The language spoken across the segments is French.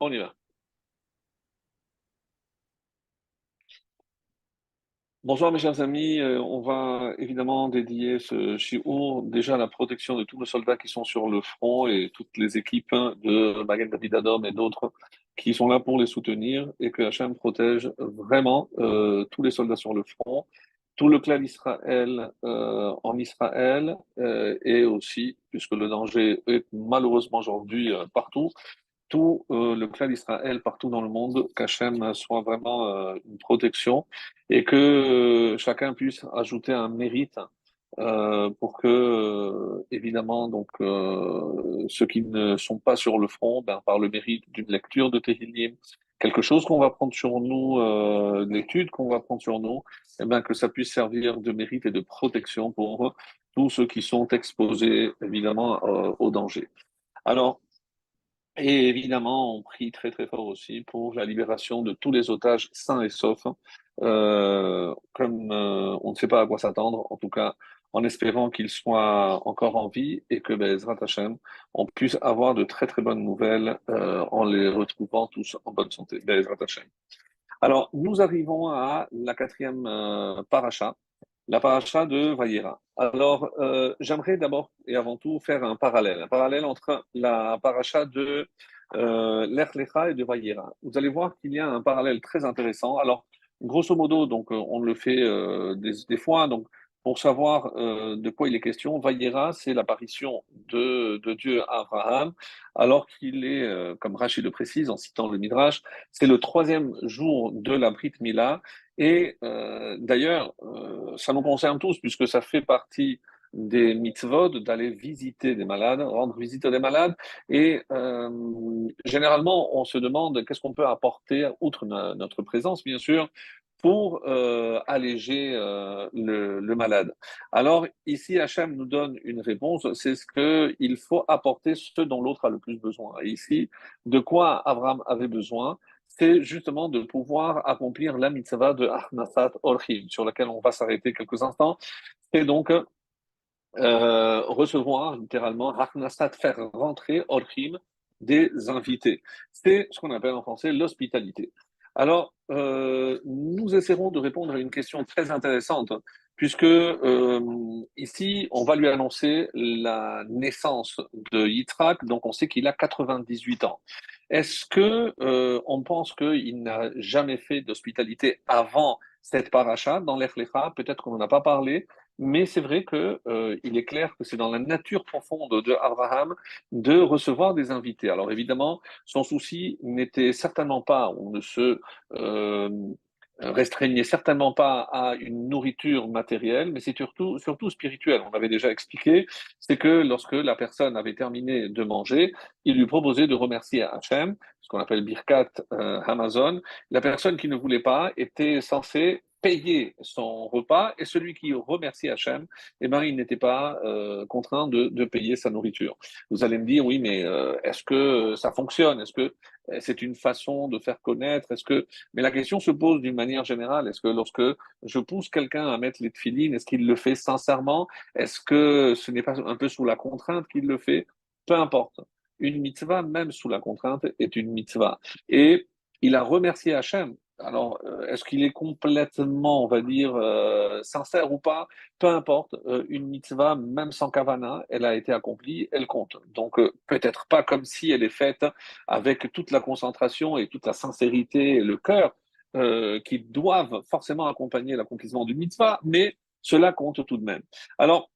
On y va. Bonjour mes chers amis, on va évidemment dédier ce shiur déjà à la protection de tous nos soldats qui sont sur le front et toutes les équipes de Magen David Adom et d'autres qui sont là pour les soutenir et que Hachem protège vraiment tous les soldats sur le front, tout le clan d'Israël en Israël et aussi, puisque le danger est malheureusement aujourd'hui partout, tout le clan d'Israël partout dans le monde, qu'Hachem soit vraiment une protection et que chacun puisse ajouter un mérite pour que, évidemment, donc ceux qui ne sont pas sur le front, ben, par le mérite d'une lecture de Tehillim, quelque chose qu'on va prendre sur nous, l'étude qu'on va prendre sur nous, eh ben, que ça puisse servir de mérite et de protection pour tous ceux qui sont exposés, évidemment, au danger. Alors, et évidemment, on prie très très fort aussi pour la libération de tous les otages sains et saufs, comme on ne sait pas à quoi s'attendre, en tout cas en espérant qu'ils soient encore en vie et que Bezrat Hashem, on puisse avoir de très très bonnes nouvelles en les retrouvant tous en bonne santé. Bezrat Hashem. Alors, nous arrivons à la quatrième paracha, la paracha de Vayera. Alors, j'aimerais d'abord et avant tout faire un parallèle entre la paracha de Lech Lecha et de Vayera. Vous allez voir qu'il y a un parallèle très intéressant. Alors, grosso modo, donc, on le fait des fois. Donc, pour savoir de quoi il est question, Vayera, c'est l'apparition de Dieu à Abraham, alors qu'il est, comme Rachid le précise en citant le Midrash, c'est le troisième jour de la Brit Mila. Et d'ailleurs, ça nous concerne tous, puisque ça fait partie des mitzvot d'aller visiter des malades, rendre visite à des malades. Et généralement, on se demande qu'est-ce qu'on peut apporter, outre notre présence, bien sûr, pour alléger le malade. Alors ici, Hachem nous donne une réponse, c'est ce qu'il faut apporter ce dont l'autre a le plus besoin. Et ici, de quoi Abraham avait besoin? C'est justement de pouvoir accomplir la mitzvah de Achnasat Orchim, sur laquelle on va s'arrêter quelques instants. C'est donc recevoir littéralement Achnasat, faire rentrer Orchim, des invités. C'est ce qu'on appelle en français l'hospitalité. Alors, nous essaierons de répondre à une question très intéressante, puisque ici, on va lui annoncer la naissance de Yitzhak, donc on sait qu'il a 98 ans. Est-ce que on pense qu'il n'a jamais fait d'hospitalité avant cette paracha dans l'Ech Lecha? Peut-être qu'on n'en a pas parlé, mais c'est vrai que il est clair que c'est dans la nature profonde de Abraham de recevoir des invités. Alors évidemment, son souci n'était certainement pas, on ne se euh, restreignait certainement pas à une nourriture matérielle, mais c'est surtout spirituel. On avait déjà expliqué, c'est que lorsque la personne avait terminé de manger, il lui proposait de remercier Hachem, ce qu'on appelle Birkat Hamazon. La personne qui ne voulait pas était censée payer son repas et celui qui remerciait Hachem, eh ben, il n'était pas contraint de payer sa nourriture. Vous allez me dire, oui, mais est-ce que ça fonctionne? Est-ce que c'est une façon de faire connaître? Est-ce que... Mais la question se pose d'une manière générale. Est-ce que lorsque je pousse quelqu'un à mettre les tefilines, est-ce qu'il le fait sincèrement? Est-ce que ce n'est pas un peu sous la contrainte qu'il le fait? Peu importe. Une mitzvah, même sous la contrainte, est une mitzvah. Et il a remercié Hachem. Alors, est-ce qu'il est complètement, on va dire, sincère ou pas? Peu importe, une mitzvah, même sans kavana, elle a été accomplie, elle compte. Donc, peut-être pas comme si elle est faite avec toute la concentration et toute la sincérité et le cœur qui doivent forcément accompagner l'accomplissement d'une mitzvah, mais cela compte tout de même. Alors,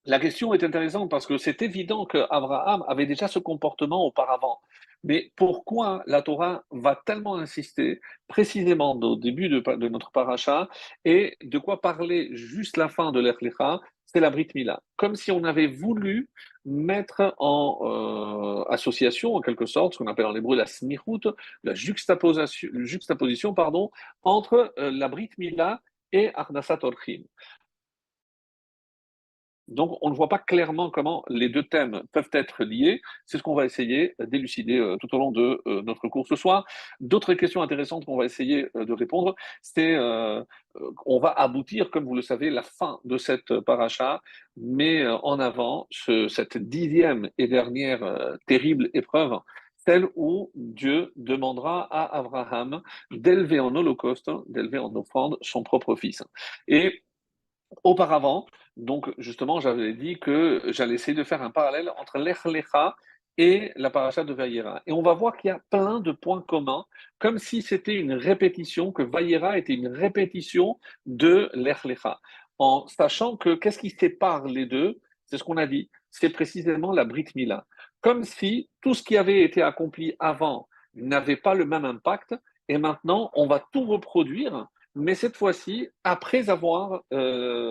la question est intéressante parce que c'est évident qu'Abraham avait déjà ce comportement auparavant. Mais pourquoi la Torah va tellement insister précisément au début de notre paracha et de quoi parler juste la fin de l'Ech Lecha, c'est la Brit Mila. Comme si on avait voulu mettre en association, en quelque sorte, ce qu'on appelle en hébreu la smichut, la juxtaposition pardon, entre la Brit Mila et Arnasat Orchim. Donc, on ne voit pas clairement comment les deux thèmes peuvent être liés. C'est ce qu'on va essayer d'élucider tout au long de notre cours ce soir. D'autres questions intéressantes qu'on va essayer de répondre, c'est on va aboutir, comme vous le savez, la fin de cette paracha, mais en avant, cette dixième et dernière terrible épreuve, celle où Dieu demandera à Abraham d'élever en holocauste, d'élever en offrande son propre fils. Et auparavant, donc justement, j'avais dit que j'allais essayer de faire un parallèle entre l'Ech Lecha et la paracha de Vayera. Et on va voir qu'il y a plein de points communs, comme si c'était une répétition, que Vayera était une répétition de l'Ech Lecha. En sachant que qu'est-ce qui sépare les deux? C'est ce qu'on a dit, c'est précisément la Brit Mila. Comme si tout ce qui avait été accompli avant n'avait pas le même impact, et maintenant on va tout reproduire, mais cette fois-ci, après avoir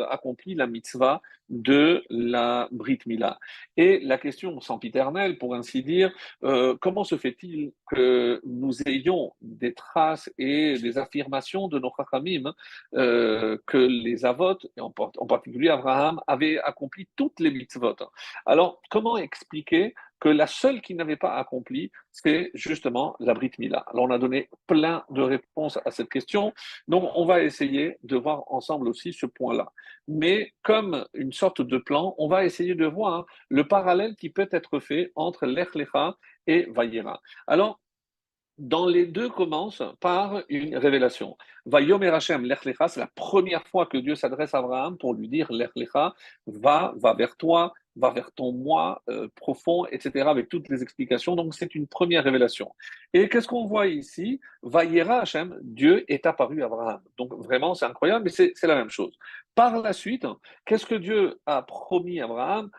accompli la mitzvah de la Brit Mila. Et la question sempiternelle, pour ainsi dire, comment se fait-il que nous ayons des traces et des affirmations de nos Chachamim que les Avot, et en particulier Abraham, avaient accompli toutes les mitzvot? Alors, comment expliquer que la seule qui n'avait pas accompli, c'est justement la Brit Mila? Alors, on a donné plein de réponses à cette question. Donc, on va essayer de voir ensemble aussi ce point-là. Mais comme une sorte de plan, on va essayer de voir le parallèle qui peut être fait entre l'Ech Lecha et Vayera. Alors, dans les deux commence par une révélation. Vayomer Hashem lech lecha, c'est la première fois que Dieu s'adresse à Abraham pour lui dire lech lecha, va vers toi, va vers ton moi profond, etc., avec toutes les explications. Donc c'est une première révélation. Et qu'est-ce qu'on voit ici? Vayera Hashem, Dieu est apparu à Abraham. Donc vraiment, c'est incroyable, mais c'est la même chose. Par la suite, qu'est-ce que Dieu a promis à Abraham?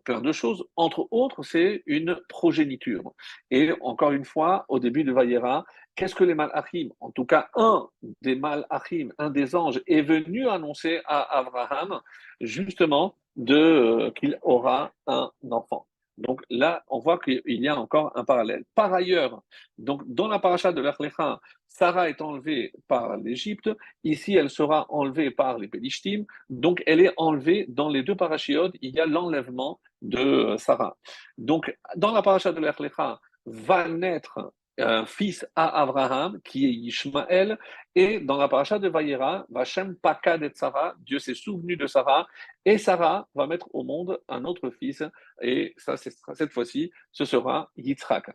Plein de choses. Entre autres, c'est une progéniture. Et encore une fois, au début de Vayera, qu'est-ce que les Malachim, en tout cas un des Malachim, un des anges, est venu annoncer à Abraham justement qu'il aura un enfant. Donc là, on voit qu'il y a encore un parallèle. Par ailleurs, donc dans la paracha de l'Echlecha, Sarah est enlevée par l'Égypte. Ici, elle sera enlevée par les Pélishtim. Donc, elle est enlevée dans les deux parachiotes. Il y a l'enlèvement de Sarah. Donc, dans la paracha de l'Echlecha, va naître un fils à Abraham, qui est Ishmaël, et dans la paracha de Vayera, Vachem Pakad et Sarah, Dieu s'est souvenu de Sarah, et Sarah va mettre au monde un autre fils, et ça, cette fois-ci, ce sera Yitzhak.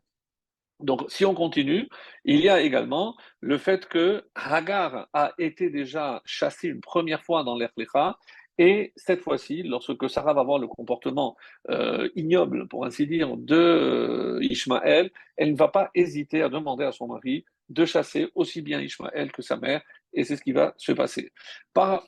Donc, si on continue, il y a également le fait que Hagar a été déjà chassée une première fois dans l'Erlecha, et cette fois-ci, lorsque Sarah va voir le comportement ignoble, pour ainsi dire, de Ishmaël, elle ne va pas hésiter à demander à son mari de chasser aussi bien Ishmaël que sa mère, et c'est ce qui va se passer. Par,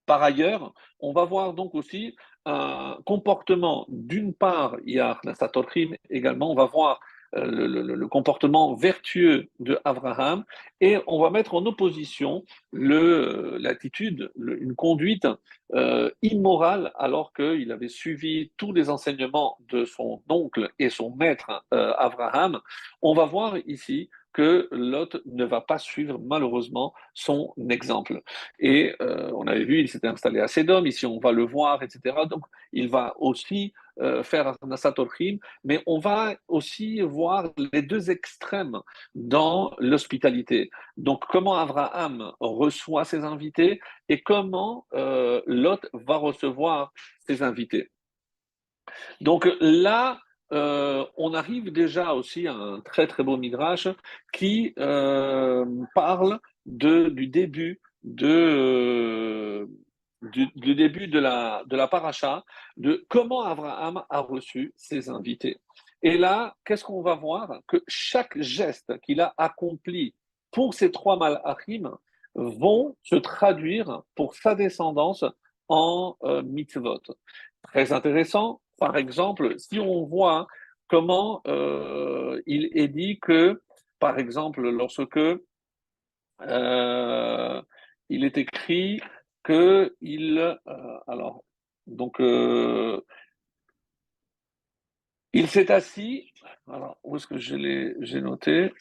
par ailleurs, on va voir donc aussi un comportement, d'une part, il y a Satorchim également, on va voir le comportement vertueux de Abraham et on va mettre en opposition l'attitude, une conduite immorale alors qu'il avait suivi tous les enseignements de son oncle et son maître Abraham. On va voir ici que Lot ne va pas suivre malheureusement son exemple. Et on avait vu, il s'était installé à Sédom, ici on va le voir, etc. Donc il va aussi faire Nasat Orchim, mais on va aussi voir les deux extrêmes dans l'hospitalité. Donc comment Abraham reçoit ses invités et comment Lot va recevoir ses invités. Donc là, on arrive déjà aussi à un très très beau midrash qui parle du début du début de la paracha, de comment Abraham a reçu ses invités. Et là, qu'est-ce qu'on va voir? Que chaque geste qu'il a accompli pour ces trois malachim vont se traduire pour sa descendance en mitzvot. Très intéressant. Par exemple, si on voit comment il est dit que, par exemple, lorsque il est écrit que alors, donc, il s'est assis. Alors, où est-ce que j'ai noté?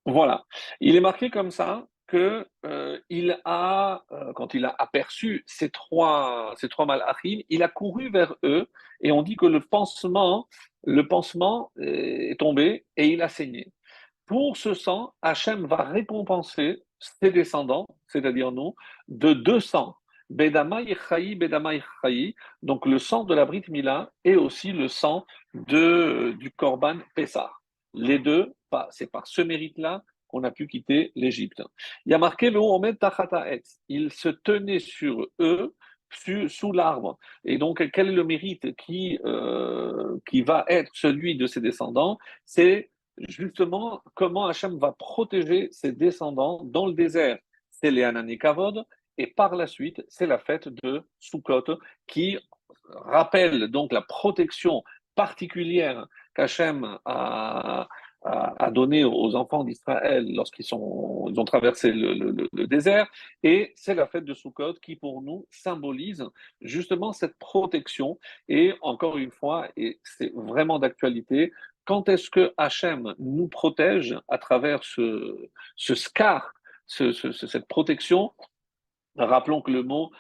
Voilà. Il est marqué comme ça que quand il a aperçu ces trois malachim, il a couru vers eux et on dit que le pansement est tombé et il a saigné. Pour ce sang, Hachem va récompenser ses descendants, c'est-à-dire nous, de 200. Bedamai chayi, bedamai chayi. Donc le sang de la Brit Mila et aussi le sang du Korban Pessah. Les deux, c'est par ce mérite-là qu'on a pu quitter l'Égypte. Il y a marqué le Omed Tachata Etz. Il se tenait sur eux, sous l'arbre. Et donc, quel est le mérite qui va être celui de ses descendants? C'est justement comment Hachem va protéger ses descendants dans le désert. C'est les Hanani Kavod, et par la suite, c'est la fête de Sukkot qui rappelle donc la protection particulière qu'Hachem a donné aux enfants d'Israël lorsqu'ils ont traversé le désert. Et c'est la fête de Sukkot qui, pour nous, symbolise justement cette protection. Et encore une fois, et c'est vraiment d'actualité, quand est-ce que Hachem nous protège à travers ce scar, cette protection? Rappelons que le mot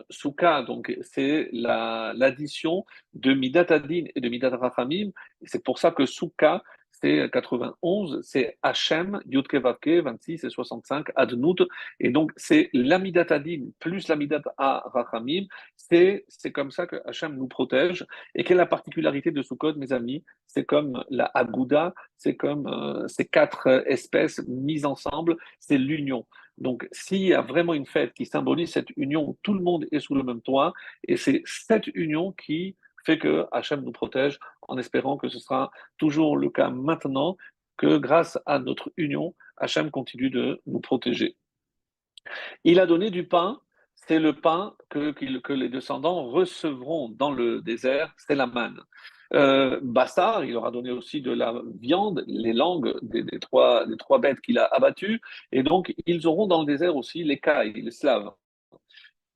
souka, donc c'est l'addition de Midat Adin et de Midat Rachamim. C'est pour ça que souka, c'est 91, c'est Hachem, Yudke Vavke, 26 et 65, Adnout. Et donc c'est la Midat Adin plus la Midat Rachamim. C'est comme ça que Hachem nous protège. Et quelle est la particularité de Sukkot, mes amis? C'est comme la Agouda, c'est comme ces quatre espèces mises ensemble, c'est l'union. Donc, s'il y a vraiment une fête qui symbolise cette union où tout le monde est sous le même toit, et c'est cette union qui fait que Hachem nous protège, en espérant que ce sera toujours le cas maintenant, que grâce à notre union, Hachem continue de nous protéger. Il a donné du pain, c'est le pain que les descendants recevront dans le désert, c'est la manne. Bassar, il leur a donné aussi de la viande, les langues des trois bêtes qu'il a abattues, et donc ils auront dans le désert aussi les Cailles, les Slaves.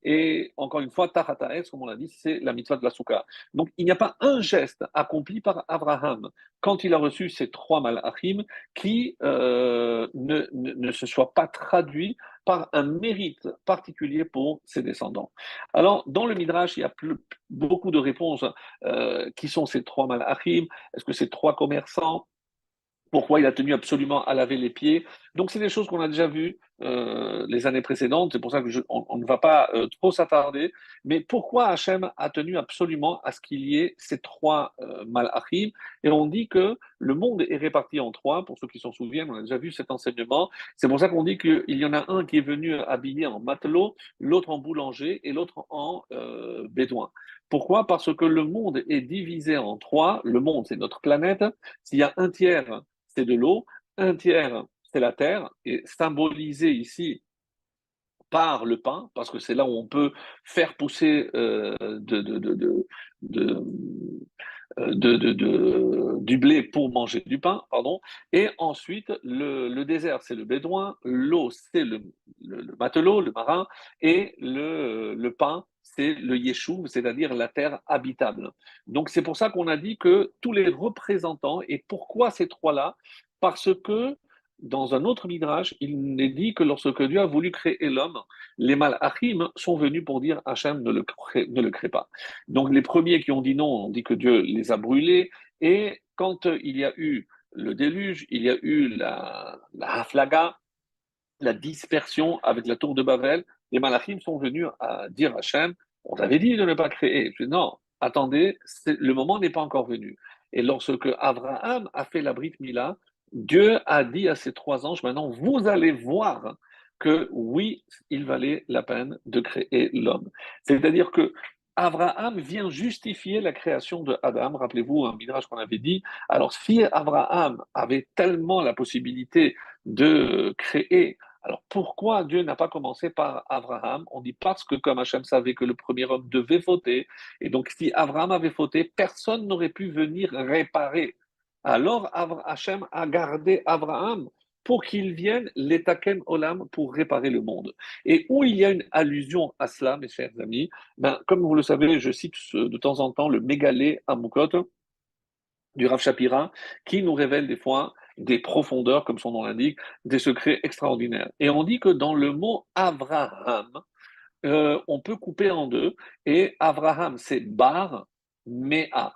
Et encore une fois, Tachataes, comme on l'a dit, c'est la mitzvah de la soukha. Donc il n'y a pas un geste accompli par Abraham quand il a reçu ces trois malachim qui ne se soit pas traduit par un mérite particulier pour ses descendants. Alors, dans le Midrash, il y a beaucoup de réponses. Qui sont ces trois malachim? Est-ce que c'est trois commerçants? Pourquoi il a tenu absolument à laver les pieds? Donc, c'est des choses qu'on a déjà vues les années précédentes. C'est pour ça que on ne va pas trop s'attarder. Mais pourquoi Hachem a tenu absolument à ce qu'il y ait ces trois malachim? Et on dit que le monde est réparti en trois. Pour ceux qui s'en souviennent, on a déjà vu cet enseignement. C'est pour ça qu'on dit qu'il y en a un qui est venu habillé en matelot, l'autre en boulanger et l'autre en bédouin. Pourquoi? Parce que le monde est divisé en trois. Le monde, c'est notre planète. S'il y a un tiers, c'est de l'eau, un tiers, c'est la terre, et symbolisé ici par le pain, parce que c'est là où on peut faire pousser de, du blé pour manger du pain, pardon. Et ensuite, le désert, c'est le bédouin, l'eau, c'est le matelot, le marin, et le pain, c'est le yeshuv, c'est-à-dire la terre habitable. Donc c'est pour ça qu'on a dit que tous les représentants, et pourquoi ces trois-là? Parce que dans un autre midrash, il est dit que lorsque Dieu a voulu créer l'homme, les malachim sont venus pour dire Hachem ne le crée pas. Donc les premiers qui ont dit non, ont dit que Dieu les a brûlés. Et quand il y a eu le déluge, il y a eu la haflaga, la dispersion avec la tour de Babel, les malachim sont venus à dire à Hachem, on t'avait dit de ne pas créer. Je dis, non, attendez, le moment n'est pas encore venu. Et lorsque Abraham a fait la Brit Mila, Dieu a dit à ses trois anges, maintenant vous allez voir que oui, il valait la peine de créer l'homme. C'est-à-dire que Abraham vient justifier la création de Adam. Rappelez-vous un midrash qu'on avait dit. Alors, si Abraham avait tellement la possibilité de créer, alors pourquoi Dieu n'a pas commencé par Abraham? On dit parce que comme Hachem savait que le premier homme devait fauter, et donc si Abraham avait fauté, personne n'aurait pu venir réparer. Alors Hachem a gardé Abraham pour qu'il vienne l'Etaken Olam pour réparer le monde. Et où il y a une allusion à cela, mes chers amis, ben, comme vous le savez, je cite de temps en temps le Mégalé Amukot du Rav Shapira, qui nous révèle des fois des profondeurs, comme son nom l'indique, des secrets extraordinaires. Et on dit que dans le mot Avraham, on peut couper en deux, et Avraham, c'est Bar Mea,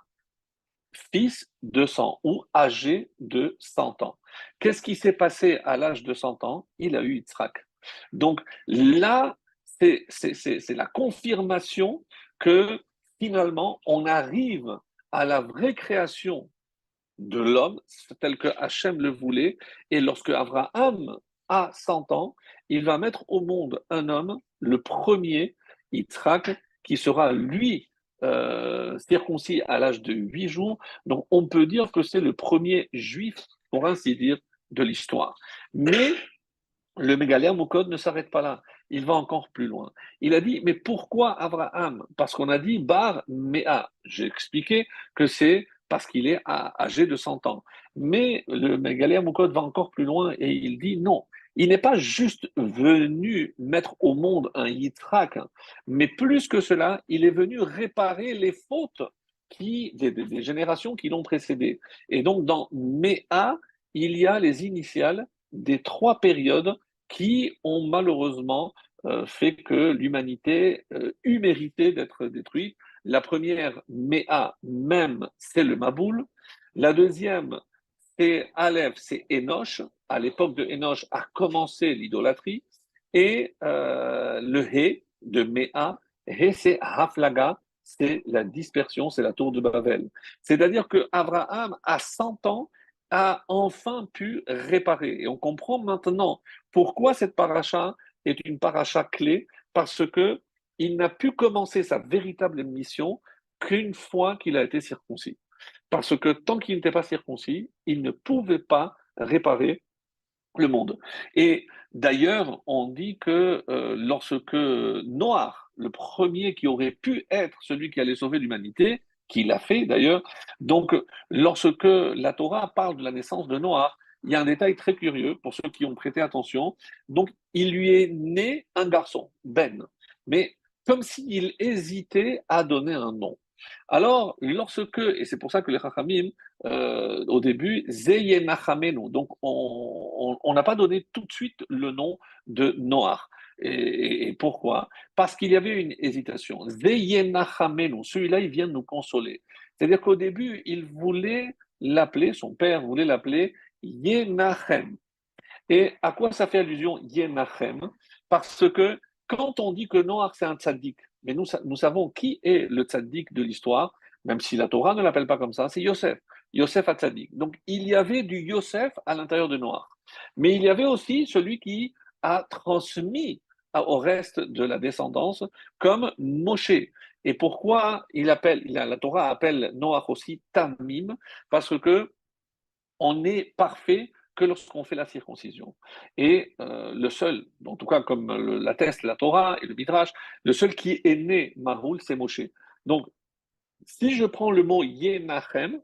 fils de 100 ou âgé de 100 ans. Qu'est-ce qui s'est passé à l'âge de 100 ans? Il a eu Yitzhak. Donc là, c'est la confirmation que finalement, on arrive à la vraie création de l'homme, tel que Hachem le voulait. Et lorsque Abraham a 100 ans, il va mettre au monde un homme, le premier, Yitzhak, qui sera lui circoncis à l'âge de 8 jours. Donc on peut dire que c'est le premier juif, pour ainsi dire, de l'histoire. Mais le Mégalère Moukod ne s'arrête pas là. Il va encore plus loin. Il a dit, mais pourquoi Abraham? Parce qu'on a dit Bar Mea. J'ai expliqué que c'est parce qu'il est âgé de 100 ans. Mais le Mégalère Moukod va encore plus loin et il dit non. Il n'est pas juste venu mettre au monde un Yitzhak, mais plus que cela, il est venu réparer les fautes des générations qui l'ont précédé. Et donc, dans Mea, il y a les initiales des trois périodes qui ont malheureusement fait que l'humanité eut mérité d'être détruite. La première, Méa, même, c'est le Maboul. La deuxième, c'est Aleph, c'est Enoch. À l'époque de Enoch a commencé l'idolâtrie. Et le He de Méa, He, c'est Haflaga, c'est la dispersion, c'est la tour de Babel. C'est-à-dire que Abraham, à 100 ans, a enfin pu réparer. Et on comprend maintenant pourquoi cette paracha est une paracha clé, parce que il n'a pu commencer sa véritable mission qu'une fois qu'il a été circoncis. Parce que tant qu'il n'était pas circoncis, il ne pouvait pas réparer le monde. Et d'ailleurs, on dit que lorsque Noah, le premier qui aurait pu être celui qui allait sauver l'humanité, qui l'a fait d'ailleurs, donc lorsque la Torah parle de la naissance de Noah, il y a un détail très curieux pour ceux qui ont prêté attention. Donc, il lui est né un garçon, Ben, mais comme s'il hésitait à donner un nom. Alors, lorsque, et c'est pour ça que les Chachamim au début, Zeyenachamenu. Donc, on n'a pas donné tout de suite le nom de Noach. Et pourquoi? Parce qu'il y avait une hésitation. Zeyenachamenu, celui-là, il vient nous consoler. C'est-à-dire qu'au début, il voulait l'appeler, son père voulait l'appeler Yenachem. Et à quoi ça fait allusion Yenachem? Parce que quand on dit que Noach c'est un tzaddik, mais nous savons qui est le tzaddik de l'histoire, même si la Torah ne l'appelle pas comme ça, c'est Yosef. Yosef a tzaddik. Donc il y avait du Yosef à l'intérieur de Noach. Mais il y avait aussi celui qui a transmis au reste de la descendance comme Moshe. Et pourquoi la Torah appelle Noach aussi Tamim? Parce que on est parfait que lorsqu'on fait la circoncision. Et le seul, en tout cas comme l'atteste la Torah et le Midrash, le seul qui est né Mahoul, c'est Moshe. Donc, si je prends le mot Yenachem,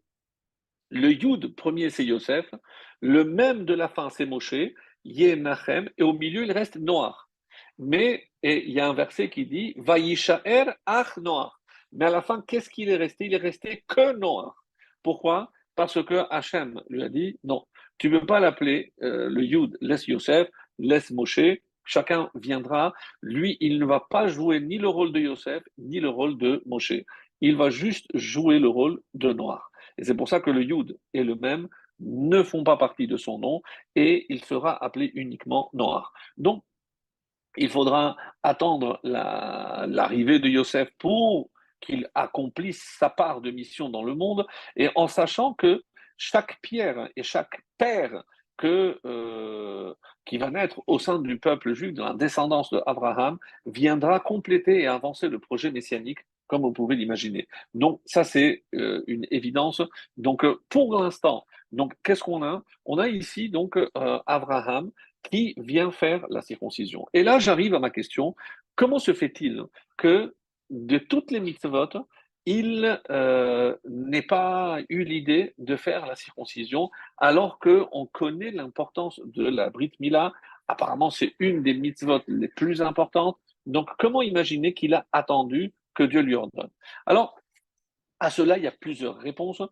le Yud premier c'est Yosef, le même de la fin c'est Moshe, Yenachem, et au milieu il reste Noach. Mais il y a un verset qui dit Vayishaer ach Noach. Mais à la fin, qu'est-ce qu'il est resté? Il est resté que Noach. Pourquoi? Parce que Hachem lui a dit non, tu ne peux pas l'appeler le Yud, laisse Yosef, laisse Moshe, chacun viendra. Lui, il ne va pas jouer ni le rôle de Yosef, ni le rôle de Moshe. Il va juste jouer le rôle de Noach. Et c'est pour ça que le Yud et le même ne font pas partie de son nom et il sera appelé uniquement Noach. Donc, il faudra attendre l'arrivée de Yosef pour qu'il accomplisse sa part de mission dans le monde, et en sachant que chaque pierre et chaque père qui va naître au sein du peuple juif, de la descendance d'Abraham, viendra compléter et avancer le projet messianique, comme vous pouvez l'imaginer. Donc ça, c'est une évidence. Donc pour l'instant, donc qu'est-ce qu'on a? On a ici donc Abraham qui vient faire la circoncision. Et là, j'arrive à ma question, comment se fait-il que de toutes les mitzvot, il n'ait pas eu l'idée de faire la circoncision, alors qu'on connaît l'importance de la Brit Mila? Apparemment, c'est une des mitzvot les plus importantes. Donc, comment imaginer qu'il a attendu que Dieu lui ordonne? Alors, à cela, il y a plusieurs réponses.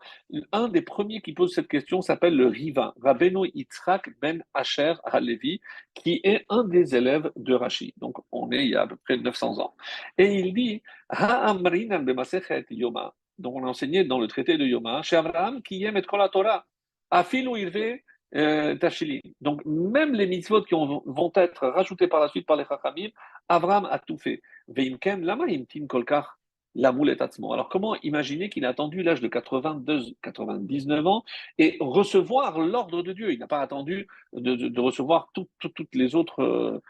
Un des premiers qui pose cette question s'appelle le Riva, Rabbeinu Yitzhak ben Asher Halevi, qui est un des élèves de Rashi. Donc, on est il y a à peu près 900 ans. Et il dit, Ha'amrinan b'masechet Yoma. Donc, on a enseigné dans le traité de Yoma, chez Abraham, qui aime et kol Torah. Afilu irve Tachili. Donc, même les mitzvot vont être rajoutés par la suite par les Chachamim, Abraham a tout fait. Veimken, lama imtin kolkar la moulette atzmo. Alors, comment imaginer qu'il a attendu l'âge de 82, 99 ans et recevoir l'ordre de Dieu? Il n'a pas attendu de recevoir toutes les autres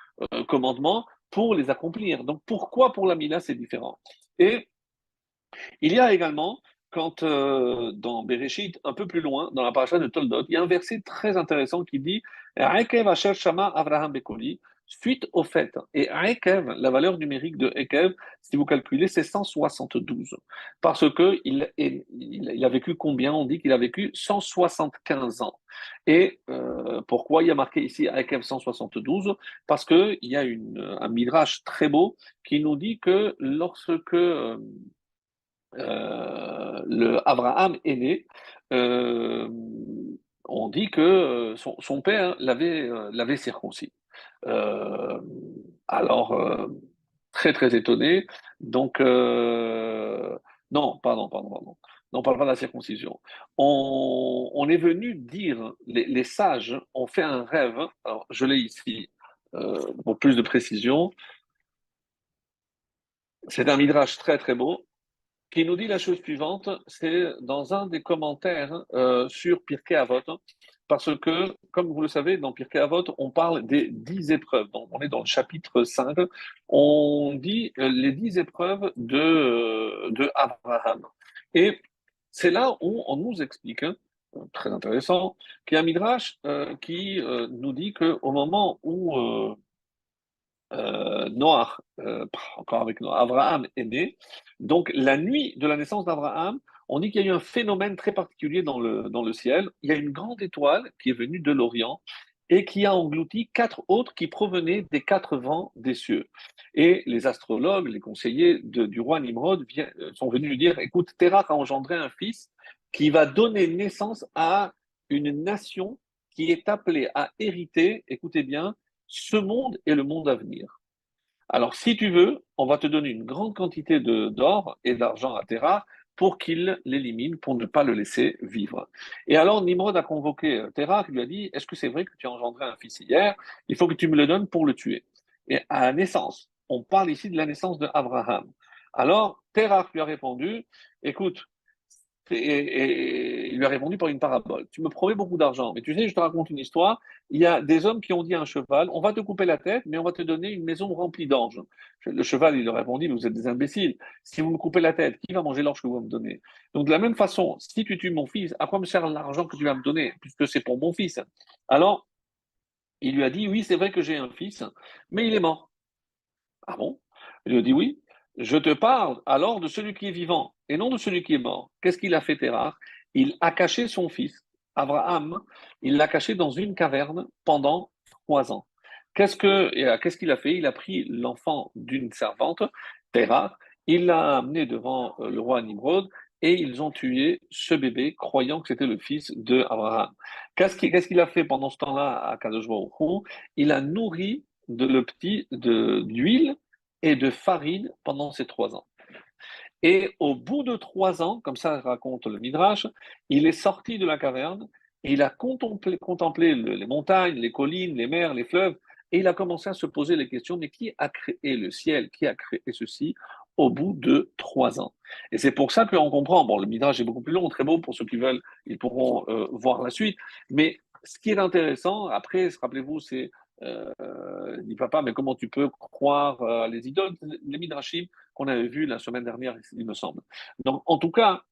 commandements pour les accomplir. Donc, pourquoi pour la Mila, c'est différent? Et il y a également, quand dans Bereshit, un peu plus loin, dans la paracha de Toldot, il y a un verset très intéressant qui dit Akev Asher Shama Avraham Bekoli, suite au fait. Et Akev, la valeur numérique de Akev, si vous calculez, c'est 172. Parce que il a vécu combien? On dit qu'il a vécu 175 ans. Et pourquoi il y a marqué ici Akev 172? Parce qu'il y a un midrash très beau qui nous dit que lorsque le Abraham est né, euh, on dit que son père l'avait circoncis. Euh, alors, très très étonné. Donc, non, pardon. Non, on parle pas de la circoncision. On est venu dire, les sages ont fait un rêve. Alors, je l'ai ici pour plus de précision. C'est un midrash très très beau qui nous dit la chose suivante, c'est dans un des commentaires sur Pirkei Avot, parce que, comme vous le savez, dans Pirkei Avot, on parle des 10 épreuves. Donc, on est dans le chapitre 5. On dit les 10 épreuves de Abraham. Et c'est là où on nous explique, hein, très intéressant, qu'il y a un midrash qui nous dit qu'au moment où Noach, encore avec Noach, Abraham est né. Donc, la nuit de la naissance d'Abraham, on dit qu'il y a eu un phénomène très particulier dans le ciel. Il y a une grande étoile qui est venue de l'Orient et qui a englouti quatre autres qui provenaient des quatre vents des cieux. Et les astrologues, les conseillers du roi Nimrod sont venus lui dire, écoute, Terach a engendré un fils qui va donner naissance à une nation qui est appelée à hériter, écoutez bien, ce monde est le monde à venir. Alors, si tu veux, on va te donner une grande quantité d'or et d'argent à Terah pour qu'il l'élimine, pour ne pas le laisser vivre. Et alors, Nimrod a convoqué Terah, qui lui a dit, est-ce que c'est vrai que tu as engendré un fils hier? Il faut que tu me le donnes pour le tuer. Et à la naissance, on parle ici de la naissance d'Abraham. Alors, Terah lui a répondu, écoute, et il lui a répondu par une parabole. Tu me promets beaucoup d'argent, mais tu sais, je te raconte une histoire. Il y a des hommes qui ont dit à un cheval, on va te couper la tête, mais on va te donner une maison remplie d'anges. Le cheval, il leur a répondu, vous êtes des imbéciles. Si vous me coupez la tête, qui va manger l'orge que vous me donnez? Donc de la même façon, si tu tues mon fils, à quoi me sert l'argent que tu vas me donner, puisque c'est pour mon fils? Alors, il lui a dit, oui, c'est vrai que j'ai un fils, mais il est mort. Ah bon? Il lui a dit, oui. Je te parle alors de celui qui est vivant et non de celui qui est mort. Qu'est-ce qu'il a fait, Terah? Il a caché son fils, Abraham, il l'a caché dans une caverne pendant 3 ans. Qu'est-ce qu'il a fait? Il a pris l'enfant d'une servante, Terah, il l'a amené devant le roi Nimrod et ils ont tué ce bébé, croyant que c'était le fils d'Abraham. Qu'est-ce qu'il a fait pendant ce temps-là à Kadosh Baruch Hu? Il a nourri le petit d'huile et de farine pendant ces 3 ans. Et au bout de 3 ans, comme ça raconte le Midrash, il est sorti de la caverne et il a contemplé les montagnes, les collines, les mers, les fleuves, et il a commencé à se poser les questions, mais qui a créé le ciel, qui a créé ceci au bout de 3 ans? Et c'est pour ça qu'on comprend, bon, le Midrash est beaucoup plus long, très beau, pour ceux qui veulent, ils pourront voir la suite, mais ce qui est intéressant, après, rappelez-vous, c'est dit papa, mais comment tu peux croire à les idoles, les midrashim qu'on avait vus la semaine dernière, il me semble. Donc, en tout cas,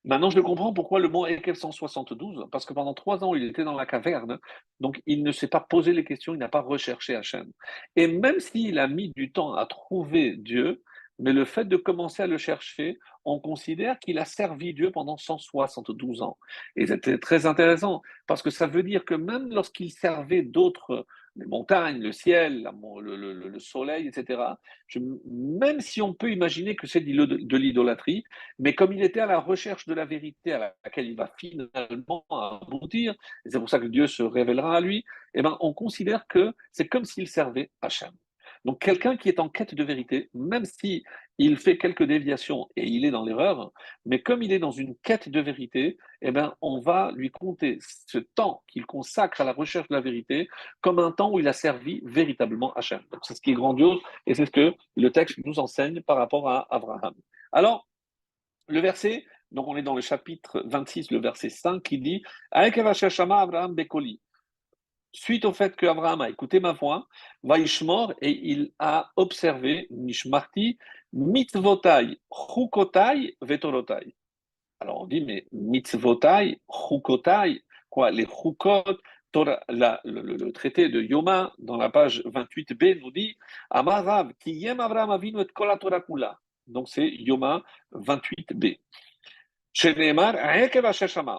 maintenant je comprends pourquoi le mot Ekev 172, parce que pendant 3 ans, il était dans la caverne, donc il ne s'est pas posé les questions, il n'a pas recherché Hachem. Et même s'il a mis du temps à trouver Dieu, mais le fait de commencer à le chercher, on considère qu'il a servi Dieu pendant 172 ans. Et c'était très intéressant, parce que ça veut dire que même lorsqu'il servait d'autres, les montagnes, le ciel, le soleil, etc., même si on peut imaginer que c'est de l'idolâtrie, mais comme il était à la recherche de la vérité à laquelle il va finalement aboutir, et c'est pour ça que Dieu se révélera à lui, eh ben, on considère que c'est comme s'il servait Hachem. Donc quelqu'un qui est en quête de vérité, même si il fait quelques déviations et il est dans l'erreur, mais comme il est dans une quête de vérité, eh ben, on va lui compter ce temps qu'il consacre à la recherche de la vérité comme un temps où il a servi véritablement Hachem. Donc c'est ce qui est grandiose et c'est ce que le texte nous enseigne par rapport à Abraham. Alors, le verset, donc on est dans le chapitre 26, le verset 5, qui dit Abraham Bekoli. Suite au fait qu'Abraham a écouté ma voix, Vaishmor, et il a observé, Nishmarti, mitzvotai, chukotai, vetorotai. Alors on dit, mais mitzvotai, chukotai, quoi, les chukot, le traité de Yoma, dans la page 28b, nous dit Amarav, ki yem Abraham avinu et kol Torah kula. Donc c'est Yoma 28b. Chez Neymar,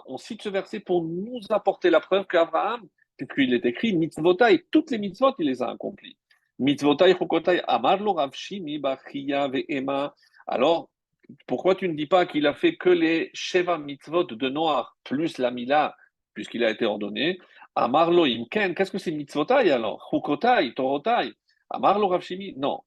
on cite ce verset pour nous apporter la preuve qu'Abraham, puisqu'il est écrit mitzvotai, toutes les mitzvot, il les a accomplies. Mitzvotai, chukotai, amarlo Rav Shimi, bachia ve'ema. Alors, pourquoi tu ne dis pas qu'il a fait que les Sheva mitzvot de Noir, plus la Mila, puisqu'il a été ordonné? Amarlo imken, qu'est-ce que c'est mitzvotai alors? Chukotai, torotai. Amarlo Rav Shimi, non.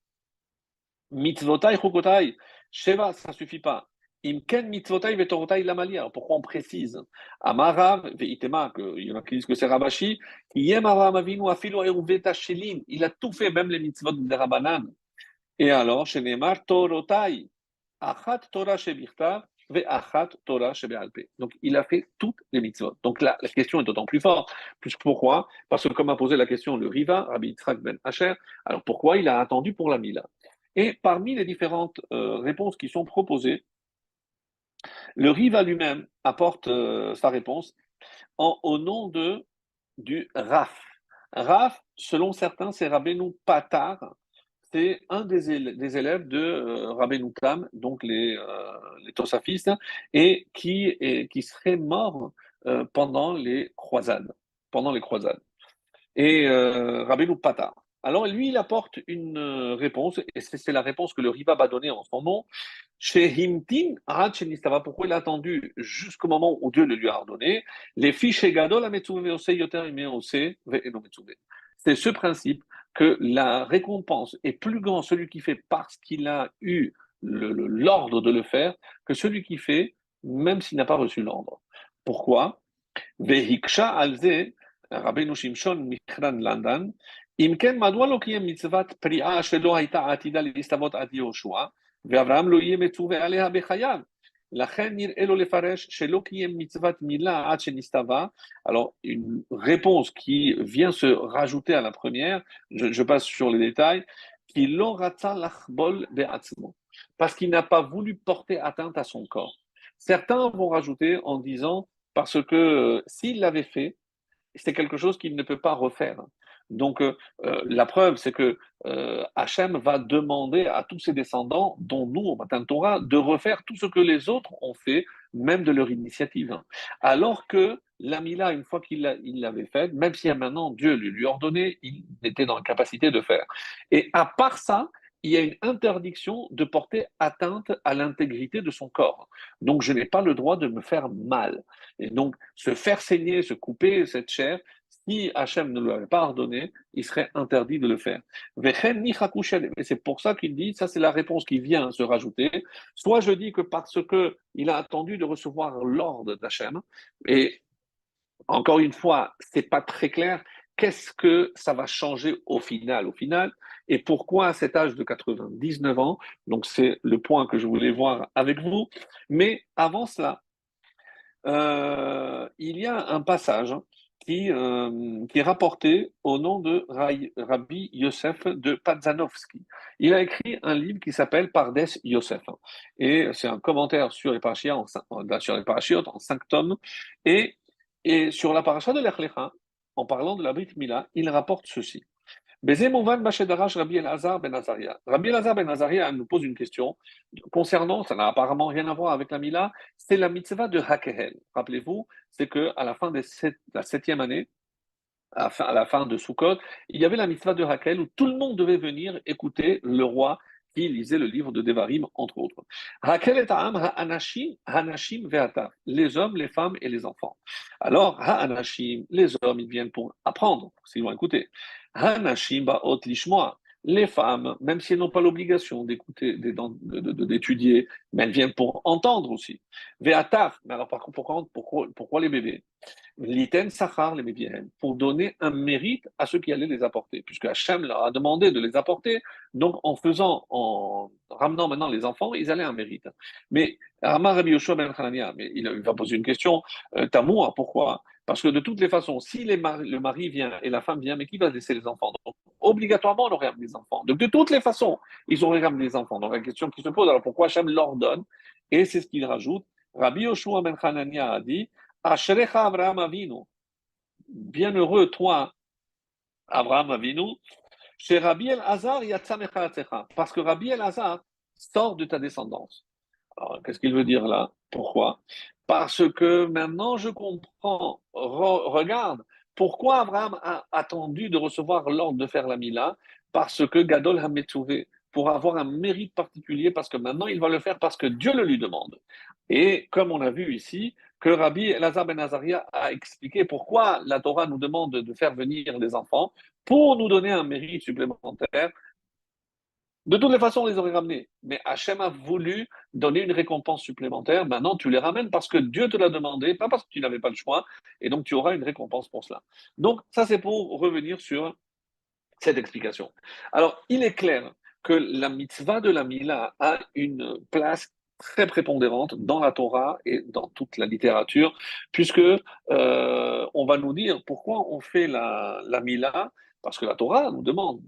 Mitzvotai, chukotai, Sheva, ça ne suffit pas. Imken mitzvotai vetorotai lamalia. Alors pourquoi on précise? Amarav veitema, il y en a qui disent que c'est Rabashi. Yem Avraham Avinu afilo eruveta shelim. Il a tout fait, même les mitzvot de Rabanan. Et alors, chez Neymar, torotai, achat Torah shebirta, ve achat Torah shebealpe. Donc il a fait toutes les mitzvot. Donc là, la question est d'autant plus forte. Pourquoi? Parce que comme a posé la question le Riva, Rabbi Yitzhak ben Asher, alors pourquoi il a attendu pour la Mila? Et parmi les différentes réponses qui sont proposées, le Riva lui-même apporte sa réponse au nom du Raf. Raf, selon certains, c'est Rabbeinu Patar, c'est un des élèves de Rabbeinu Tam, donc les Tosafistes, et qui serait mort pendant les croisades. Pendant les croisades. Et Rabbeinu Patar. Alors lui, il apporte une réponse, et c'est la réponse que le Riva va donner en son nom. Chez Himtin, pourquoi il a attendu jusqu'au moment où Dieu le lui a ordonné? Les fiches Gadol c'est ce principe que la récompense est plus grande celui qui fait parce qu'il a eu l'ordre de le faire que celui qui fait même s'il n'a pas reçu l'ordre. Pourquoi? Vehiksha alze, Rabbeinu Shimshon Michran Landan, Imken מדוע לא קיים מצוות פריעה שלא הייתה עתידה להסתוות עד יהושע, ואברהם לא יהיה מצווה עליה בחייו. לכן נראה לו לפרש שלא קיים מצוות מילה עד שנסתווה. Alors, une réponse qui vient se rajouter à la première, je passe sur les détails, qui לא רצה לחבול בעצמו, parce qu'il n'a pas voulu porter atteinte à son corps. Certains vont rajouter en disant, parce que s'il l'avait fait, c'est quelque chose qu'il ne peut pas refaire. Donc, la preuve, c'est que Hachem va demander à tous ses descendants, dont nous, au Matin Torah, de refaire tout ce que les autres ont fait, même de leur initiative. Alors que l'Amila, une fois qu'il l'avait fait, même si maintenant Dieu lui ordonnait, il était dans la capacité de faire. Et à part ça, il y a une interdiction de porter atteinte à l'intégrité de son corps. Donc, je n'ai pas le droit de me faire mal. Et donc, se faire saigner, se couper cette chair, si Hachem ne l'avait pas ordonné, il serait interdit de le faire. Et c'est pour ça qu'il dit, ça c'est la réponse qui vient se rajouter. Soit je dis que parce qu'il a attendu de recevoir l'ordre d'Hachem, et encore une fois, c'est pas très clair, qu'est-ce que ça va changer au final? Et pourquoi à cet âge de 99 ans? Donc c'est le point que je voulais voir avec vous. Mais avant cela, il y a un passage qui est rapporté au nom de Rabbi Yosef de Pazanowski. Il a écrit un livre qui s'appelle Pardes Yosef. Et c'est un commentaire sur les parachiotes en 5 tomes. Et, et sur la paracha de l'Ech Lecha, en parlant de la Brit Mila, il rapporte ceci. Rabbi Elazar ben Azaria. Rabbi Elazar ben Azaria nous pose une question concernant, ça n'a apparemment rien à voir avec la Mila, c'est la mitzvah de Hakehel. Rappelez-vous, c'est qu'à la fin de la 7e année, à la fin de Sukkot, il y avait la mitzvah de Hakel où tout le monde devait venir écouter le roi qui lisait le livre de Devarim, entre autres. Hakel et Ha'am, Ha'anashim, Hanashim ve'ata, les hommes, les femmes et les enfants. Alors, Ha'anashim, les hommes, ils viennent pour apprendre, s'ils vont écouter. Hanashim ba'ot lishmoa, les femmes, même si elles n'ont pas l'obligation d'écouter, d'étudier, mais elles viennent pour entendre aussi. Ve'atar, mais alors par contre, pourquoi les bébés? L'iten sachar les médianes, pour donner un mérite à ceux qui allaient les apporter, puisque Hachem leur a demandé de les apporter, donc en ramenant maintenant les enfants, ils allaient un mérite. Mais Amar Rabbi Yoshua ben Hanania, mais il va poser une question, Tamour, pourquoi? Parce que de toutes les façons, si le mari vient et la femme vient, mais qui va laisser les enfants? Donc, obligatoirement, on aurait ramené les enfants. Donc, de toutes les façons, ils auraient ramené les enfants. Donc, la question qui se pose, alors pourquoi Hachem leur donne? Et c'est ce qu'il rajoute. Rabbi Yoshua ben Hanania a dit, Ashrecha Abraham Avinu, bienheureux toi, Abraham Avinu, chez Rabbi El-Hazar Yatsa Mechalatzecha, parce que Rabbi El-Hazar sort de ta descendance. Alors, qu'est-ce qu'il veut dire là? Pourquoi? Parce que maintenant je comprends, regarde, pourquoi Abraham a attendu de recevoir l'ordre de faire la Mila? Parce que Gadol HaMetzouvé, pour avoir un mérite particulier, parce que maintenant il va le faire parce que Dieu le lui demande. Et comme on a vu ici, que Rabbi Elazar ben Azaria a expliqué pourquoi la Torah nous demande de faire venir les enfants, pour nous donner un mérite supplémentaire. De toutes les façons, on les aurait ramenés. Mais Hachem a voulu donner une récompense supplémentaire. Maintenant, tu les ramènes parce que Dieu te l'a demandé, pas parce que tu n'avais pas le choix. Et donc, tu auras une récompense pour cela. Donc, ça, c'est pour revenir sur cette explication. Alors, il est clair que la mitzvah de la Mila a une place très prépondérante dans la Torah et dans toute la littérature, puisque on va nous dire pourquoi on fait la Mila, parce que la Torah nous demande,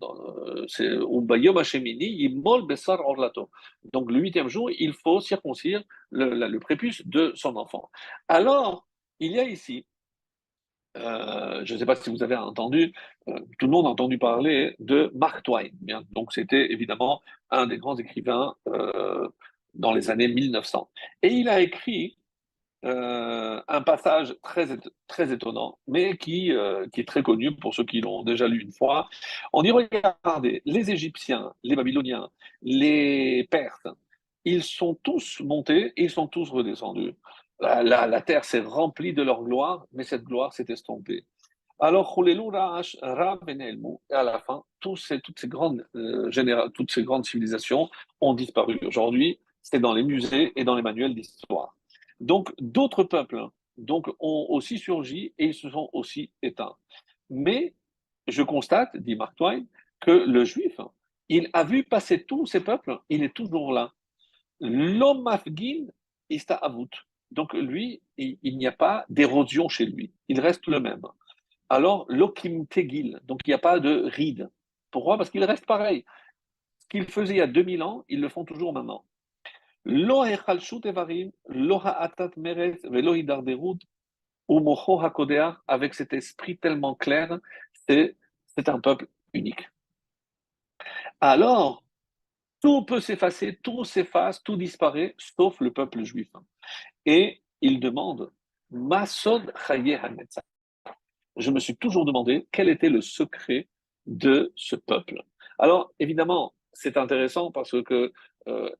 c'est Ubayom Hashemini, Yimol Besar Orlato. Donc le huitième jour, il faut circoncire le prépuce de son enfant. Alors, il y a ici je ne sais pas si vous avez entendu, tout le monde a entendu parler de Mark Twain. Bien, donc c'était évidemment un des grands écrivains dans les années 1900. Et il a écrit un passage très étonnant, mais qui est très connu pour ceux qui l'ont déjà lu une fois. On dit, regardez, les Égyptiens, les Babyloniens, les Perses, ils sont tous montés et ils sont tous redescendus. La terre s'est remplie de leur gloire, mais cette gloire s'est estompée. Alors, Cholelu Ra'ash, Ra Benelmu, et à la fin, toutes ces grandes civilisations ont disparu. Aujourd'hui, c'est dans les musées et dans les manuels d'histoire. Donc, d'autres peuples ont aussi surgi et ils se sont aussi éteints. Mais je constate, dit Mark Twain, que le juif, il a vu passer tous ces peuples, il est toujours là. L'homme afghin, ista avut. Donc, lui, il n'y a pas d'érosion chez lui. Il reste le même. Alors, l'okim tegil, donc il n'y a pas de ride. Pourquoi? Parce qu'il reste pareil. Ce qu'il faisait il y a 2000 ans, ils le font toujours maintenant. Lo hechalshut evarim, lo ha'atat merez, velo hidarderut, ou mocho hakodea, avec cet esprit tellement clair, c'est un peuple unique. Alors, tout peut s'effacer, tout s'efface, tout disparaît, sauf le peuple juif. Et il demande, Masod chaye hanetzach. Je me suis toujours demandé quel était le secret de ce peuple. Alors, évidemment, c'est intéressant parce que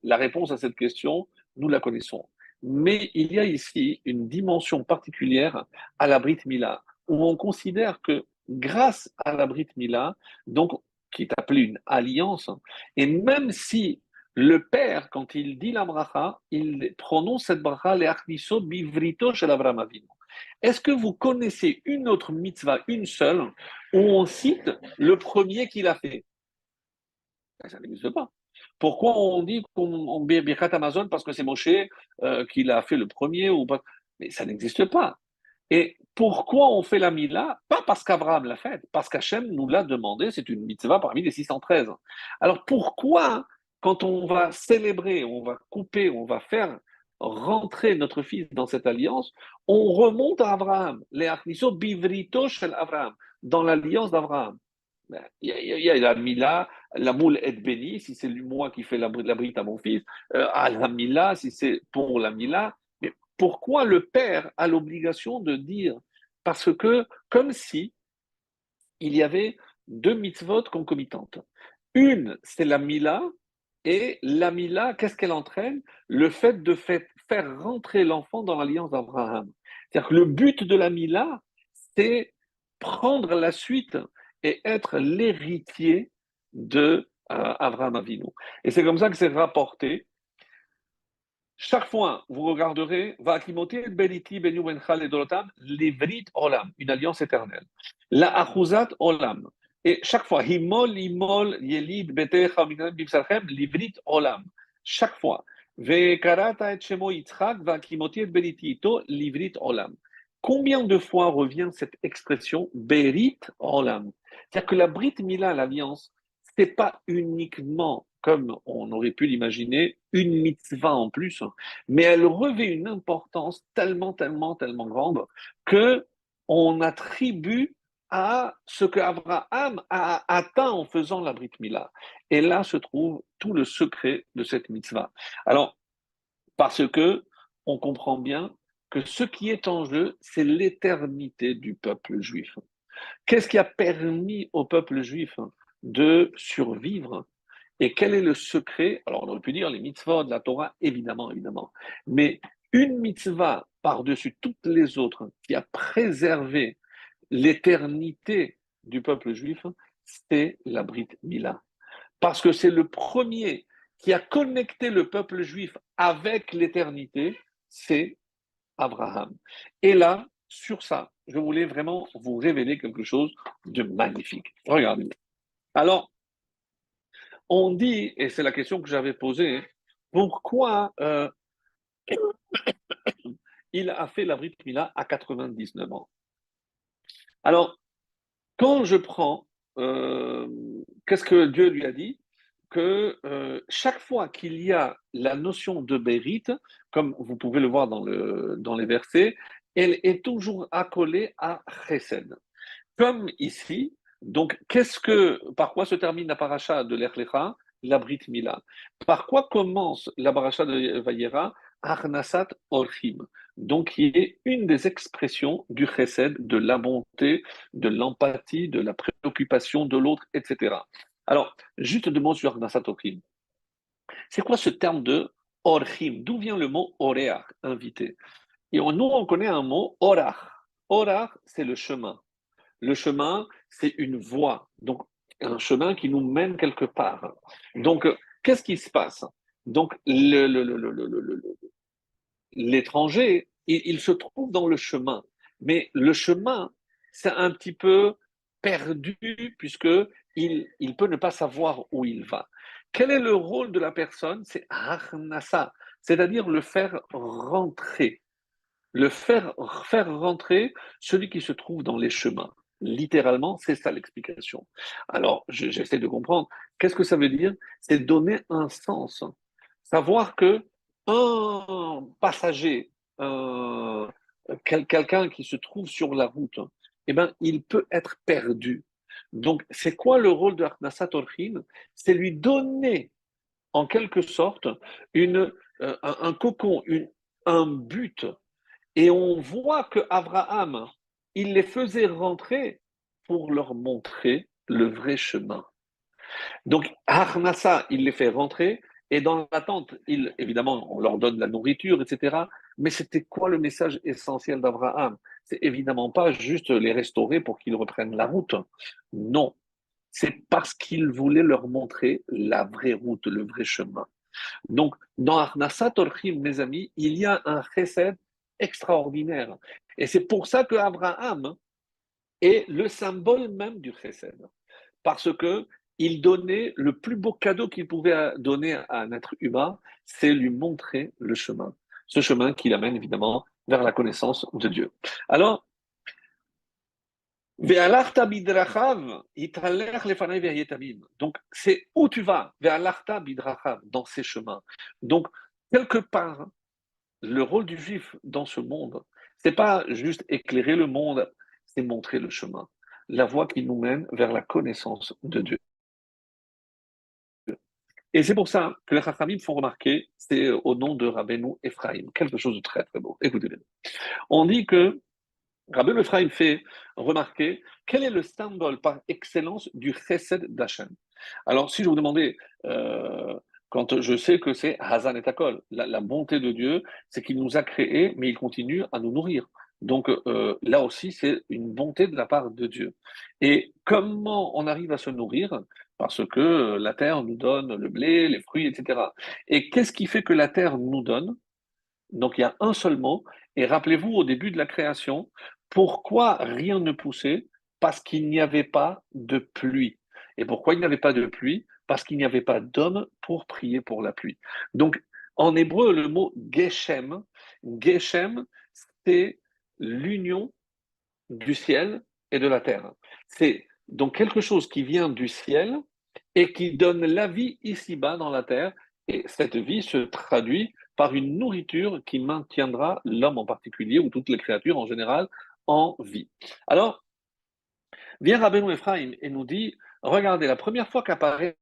la réponse à cette question, nous la connaissons. Mais il y a ici une dimension particulière à la Brit Mila, où on considère que grâce à la Brit Mila, donc qui est appelée une alliance, et même si le père, quand il dit la bracha, il prononce cette bracha, le achniso bivrito shel Avraham Avinu. Est-ce que vous connaissez une autre mitzvah, une seule, où on cite le premier qui l'a fait? Ça n'existe pas. Pourquoi on dit qu'on Birkat Amazon parce que c'est Moshe qui l'a fait le premier ou pas? Mais ça n'existe pas. Et pourquoi on fait la Mila? Pas parce qu'Abraham l'a faite, parce qu'Hachem nous l'a demandé, c'est une mitzvah parmi les 613. Alors pourquoi, quand on va célébrer, on va couper, on va faire rentrer notre fils dans cette alliance, on remonte à Abraham, les Achniso Bivrito shel Abraham, dans l'alliance d'Abraham? Il y a la Mila, la moule est bénie, si c'est moi qui fais la brite à mon fils, à la Mila, si c'est pour la Mila. Mais pourquoi le père a l'obligation de dire? Parce que, comme si il y avait deux mitzvot concomitantes. Une, c'est la Mila, et la Mila, qu'est-ce qu'elle entraîne? Le fait de faire rentrer l'enfant dans l'alliance d'Abraham. C'est-à-dire que le but de la Mila, c'est prendre la suite et être l'héritier de Avraham Avinu. Et c'est comme ça que c'est rapporté. Chaque fois, vous regarderez, va akimoter beliti benu benchal et dolotam, livrit olam, une alliance éternelle. La achuzat olam. Et chaque fois, himol, imol, yelid, betecha, minam, bibsachem, livrit olam. Chaque fois. Ve karata et shemo yitzchak, va akimoter beliti ito, livrit olam. Combien de fois revient cette expression berit olam? C'est-à-dire que la Brit Mila, l'alliance, c'est pas uniquement, comme on aurait pu l'imaginer, une mitzvah en plus, mais elle revêt une importance tellement, tellement, tellement grande que on attribue à ce que Abraham a atteint en faisant la Brit Mila. Et là se trouve tout le secret de cette mitzvah. Alors, parce que on comprend bien que ce qui est en jeu, c'est l'éternité du peuple juif. Qu'est-ce qui a permis au peuple juif de survivre et quel est le secret? Alors, on aurait pu dire les mitzvot de la Torah, évidemment, évidemment. Mais une mitzvah par-dessus toutes les autres qui a préservé l'éternité du peuple juif, c'est la Brit Mila. Parce que c'est le premier qui a connecté le peuple juif avec l'éternité, c'est Abraham. Et là, sur ça, je voulais vraiment vous révéler quelque chose de magnifique. Regardez. Alors, on dit, et c'est la question que j'avais posée, pourquoi il a fait la Brit Mila à 99 ans? Alors, quand je prends, qu'est-ce que Dieu lui a dit? Que chaque fois qu'il y a la notion de Bérite, comme vous pouvez le voir dans les versets, elle est toujours accolée à Chesed. Comme ici, donc, par quoi se termine la paracha de l'Ech Lecha? La Brit Mila. Par quoi commence la paracha de Vayera? Arnasat Orchim. Donc, qui est une des expressions du chesed, de la bonté, de l'empathie, de la préoccupation de l'autre, etc. Alors, juste deux mots sur Arnasat Orchim. C'est quoi ce terme de Orchim? D'où vient le mot Oreach, invité? Et nous, on connaît un mot Orach. Orach, c'est le chemin. Le chemin, c'est une voie, donc un chemin qui nous mène quelque part. Donc, qu'est-ce qui se passe? Donc, l'étranger, il se trouve dans le chemin, mais le chemin, c'est un petit peu perdu puisque il peut ne pas savoir où il va. Quel est le rôle de la personne? C'est harnasa, c'est-à-dire le faire rentrer faire rentrer celui qui se trouve dans les chemins. Littéralement, c'est ça l'explication. Alors, j'essaie de comprendre. Qu'est-ce que ça veut dire? C'est donner un sens. Savoir que un passager, quelqu'un qui se trouve sur la route, eh ben, il peut être perdu. Donc, c'est quoi le rôle de Akhnasat Orchim? C'est lui donner, en quelque sorte, un cocon, un but, et on voit que Abraham, il les faisait rentrer pour leur montrer le vrai chemin. Donc, Harnassa, il les fait rentrer, et dans l'attente, évidemment, on leur donne la nourriture, etc. Mais c'était quoi le message essentiel d'Abraham? C'est évidemment pas juste les restaurer pour qu'ils reprennent la route. Non, c'est parce qu'il voulait leur montrer la vraie route, le vrai chemin. Donc, dans Arnasat Orchim, mes amis, il y a un chesed extraordinaire. Et c'est pour ça que Abraham est le symbole même du chesed. Parce que il donnait le plus beau cadeau qu'il pouvait donner à un être humain, c'est lui montrer le chemin. Ce chemin qui l'amène évidemment vers la connaissance de Dieu. Alors, donc, c'est où tu vas, dans ces chemins. Donc, quelque part, le rôle du juif dans ce monde, c'est pas juste éclairer le monde, c'est montrer le chemin, la voie qui nous mène vers la connaissance de Dieu. Et c'est pour ça que les Chachamim font remarquer, c'est au nom de Rabbeinu Ephraim, quelque chose de très très beau. Écoutez bien. On dit que Rabbeinu Ephraim fait remarquer quel est le symbole par excellence du chesed d'Hachem. Alors, si je vous demandais, quand je sais que c'est Hazan et Takol, la bonté de Dieu, c'est qu'il nous a créés, mais il continue à nous nourrir. Donc là aussi, c'est une bonté de la part de Dieu. Et comment on arrive à se nourrir? Parce que la terre nous donne le blé, les fruits, etc. Et qu'est-ce qui fait que la terre nous donne? Donc il y a un seul mot. Et rappelez-vous, au début de la création, pourquoi rien ne poussait? Parce qu'il n'y avait pas de pluie. Et pourquoi il n'y avait pas de pluie? Parce qu'il n'y avait pas d'homme pour prier pour la pluie. Donc en hébreu, le mot Geshem, c'est l'union du ciel et de la terre. C'est donc quelque chose qui vient du ciel et qui donne la vie ici-bas dans la terre. Et cette vie se traduit par une nourriture qui maintiendra l'homme en particulier, ou toutes les créatures en général, en vie. Alors, vient Rabbeinu Ephraim et nous dit, regardez, la première fois qu'apparaît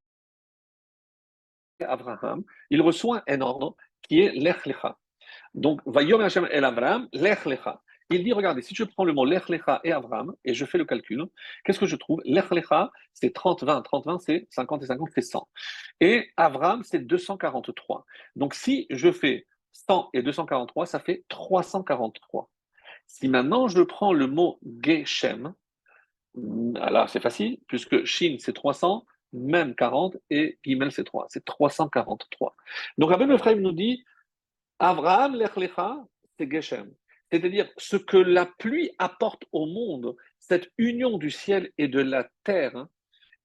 Abraham, il reçoit un ordre qui est Lech Lecha. Donc, Vayom Hashem el Abraham, Lech Lecha. Il dit, regardez, si je prends le mot Lech Lecha et Abraham, et je fais le calcul, qu'est-ce que je trouve? Lech Lecha, c'est 30-20. 30-20, c'est 50 et 50, c'est 100. Et Abraham, c'est 243. Donc, si je fais 100 et 243, ça fait 343. Si maintenant je prends le mot Geshem, alors c'est facile, puisque Shin c'est 300, même 40, et Gimel c'est 3, c'est 343. Donc Rabbi Ephraim nous dit, Abraham Lech Lecha, c'est Geshem. C'est-à-dire ce que la pluie apporte au monde, cette union du ciel et de la terre,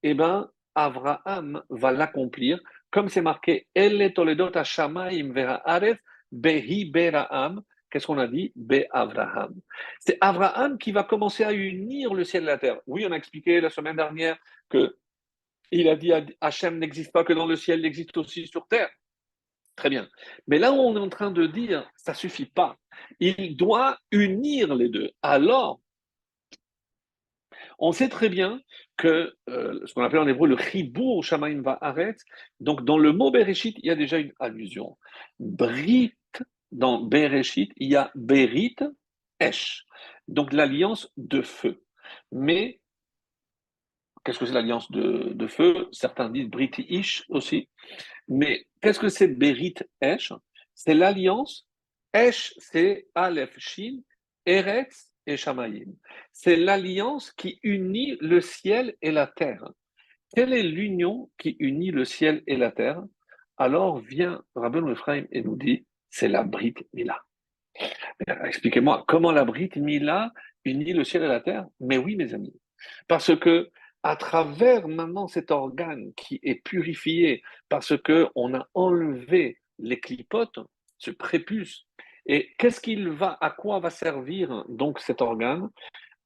eh bien, Abraham va l'accomplir, comme c'est marqué, Elle toledot hashamayim vera aref behi beraam. Qu'est-ce qu'on a dit? Be Abraham. C'est Abraham qui va commencer à unir le ciel et la terre. Oui, on a expliqué la semaine dernière que il a dit Hachem n'existe pas que dans le ciel, il existe aussi sur terre. Très bien. Mais là où on est en train de dire, ça suffit pas. Il doit unir les deux. Alors, on sait très bien que ce qu'on appelle en hébreu le chibur shamayim va'aretz, donc dans le mot Bereshit, il y a déjà une allusion. Brit, dans Bereshit, il y a Berit Esh, donc l'alliance de feu. Mais qu'est-ce que c'est l'alliance de feu? Certains disent Brit Ish aussi. Mais qu'est-ce que c'est Berit Esh? C'est l'alliance. Esh, c'est Aleph Shin, Eretz et Shamayim. C'est l'alliance qui unit le ciel et la terre. Quelle est l'union qui unit le ciel et la terre? Alors vient Rabbeinu Ephraim et nous dit, c'est la Brit Mila. Expliquez-moi, comment la Brit Mila unit le ciel et la terre? Mais oui, mes amis, parce que à travers maintenant cet organe qui est purifié, parce que on a enlevé les clipotes, ce prépuce, et qu'est-ce qu'il va, à quoi va servir donc cet organe?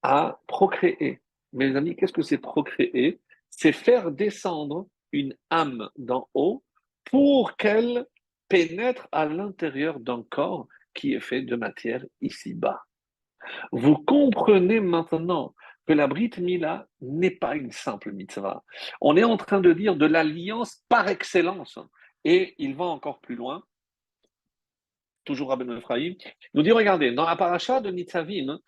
À procréer. Mes amis, qu'est-ce que c'est procréer? C'est faire descendre une âme d'en haut pour qu'elle pénètre à l'intérieur d'un corps qui est fait de matière ici-bas. Vous comprenez maintenant que la Brit Mila n'est pas une simple mitzvah. On est en train de dire de l'alliance par excellence. Et il va encore plus loin, toujours Rabbi Ephraim, il nous dit, regardez, dans la paracha de Nitzavim,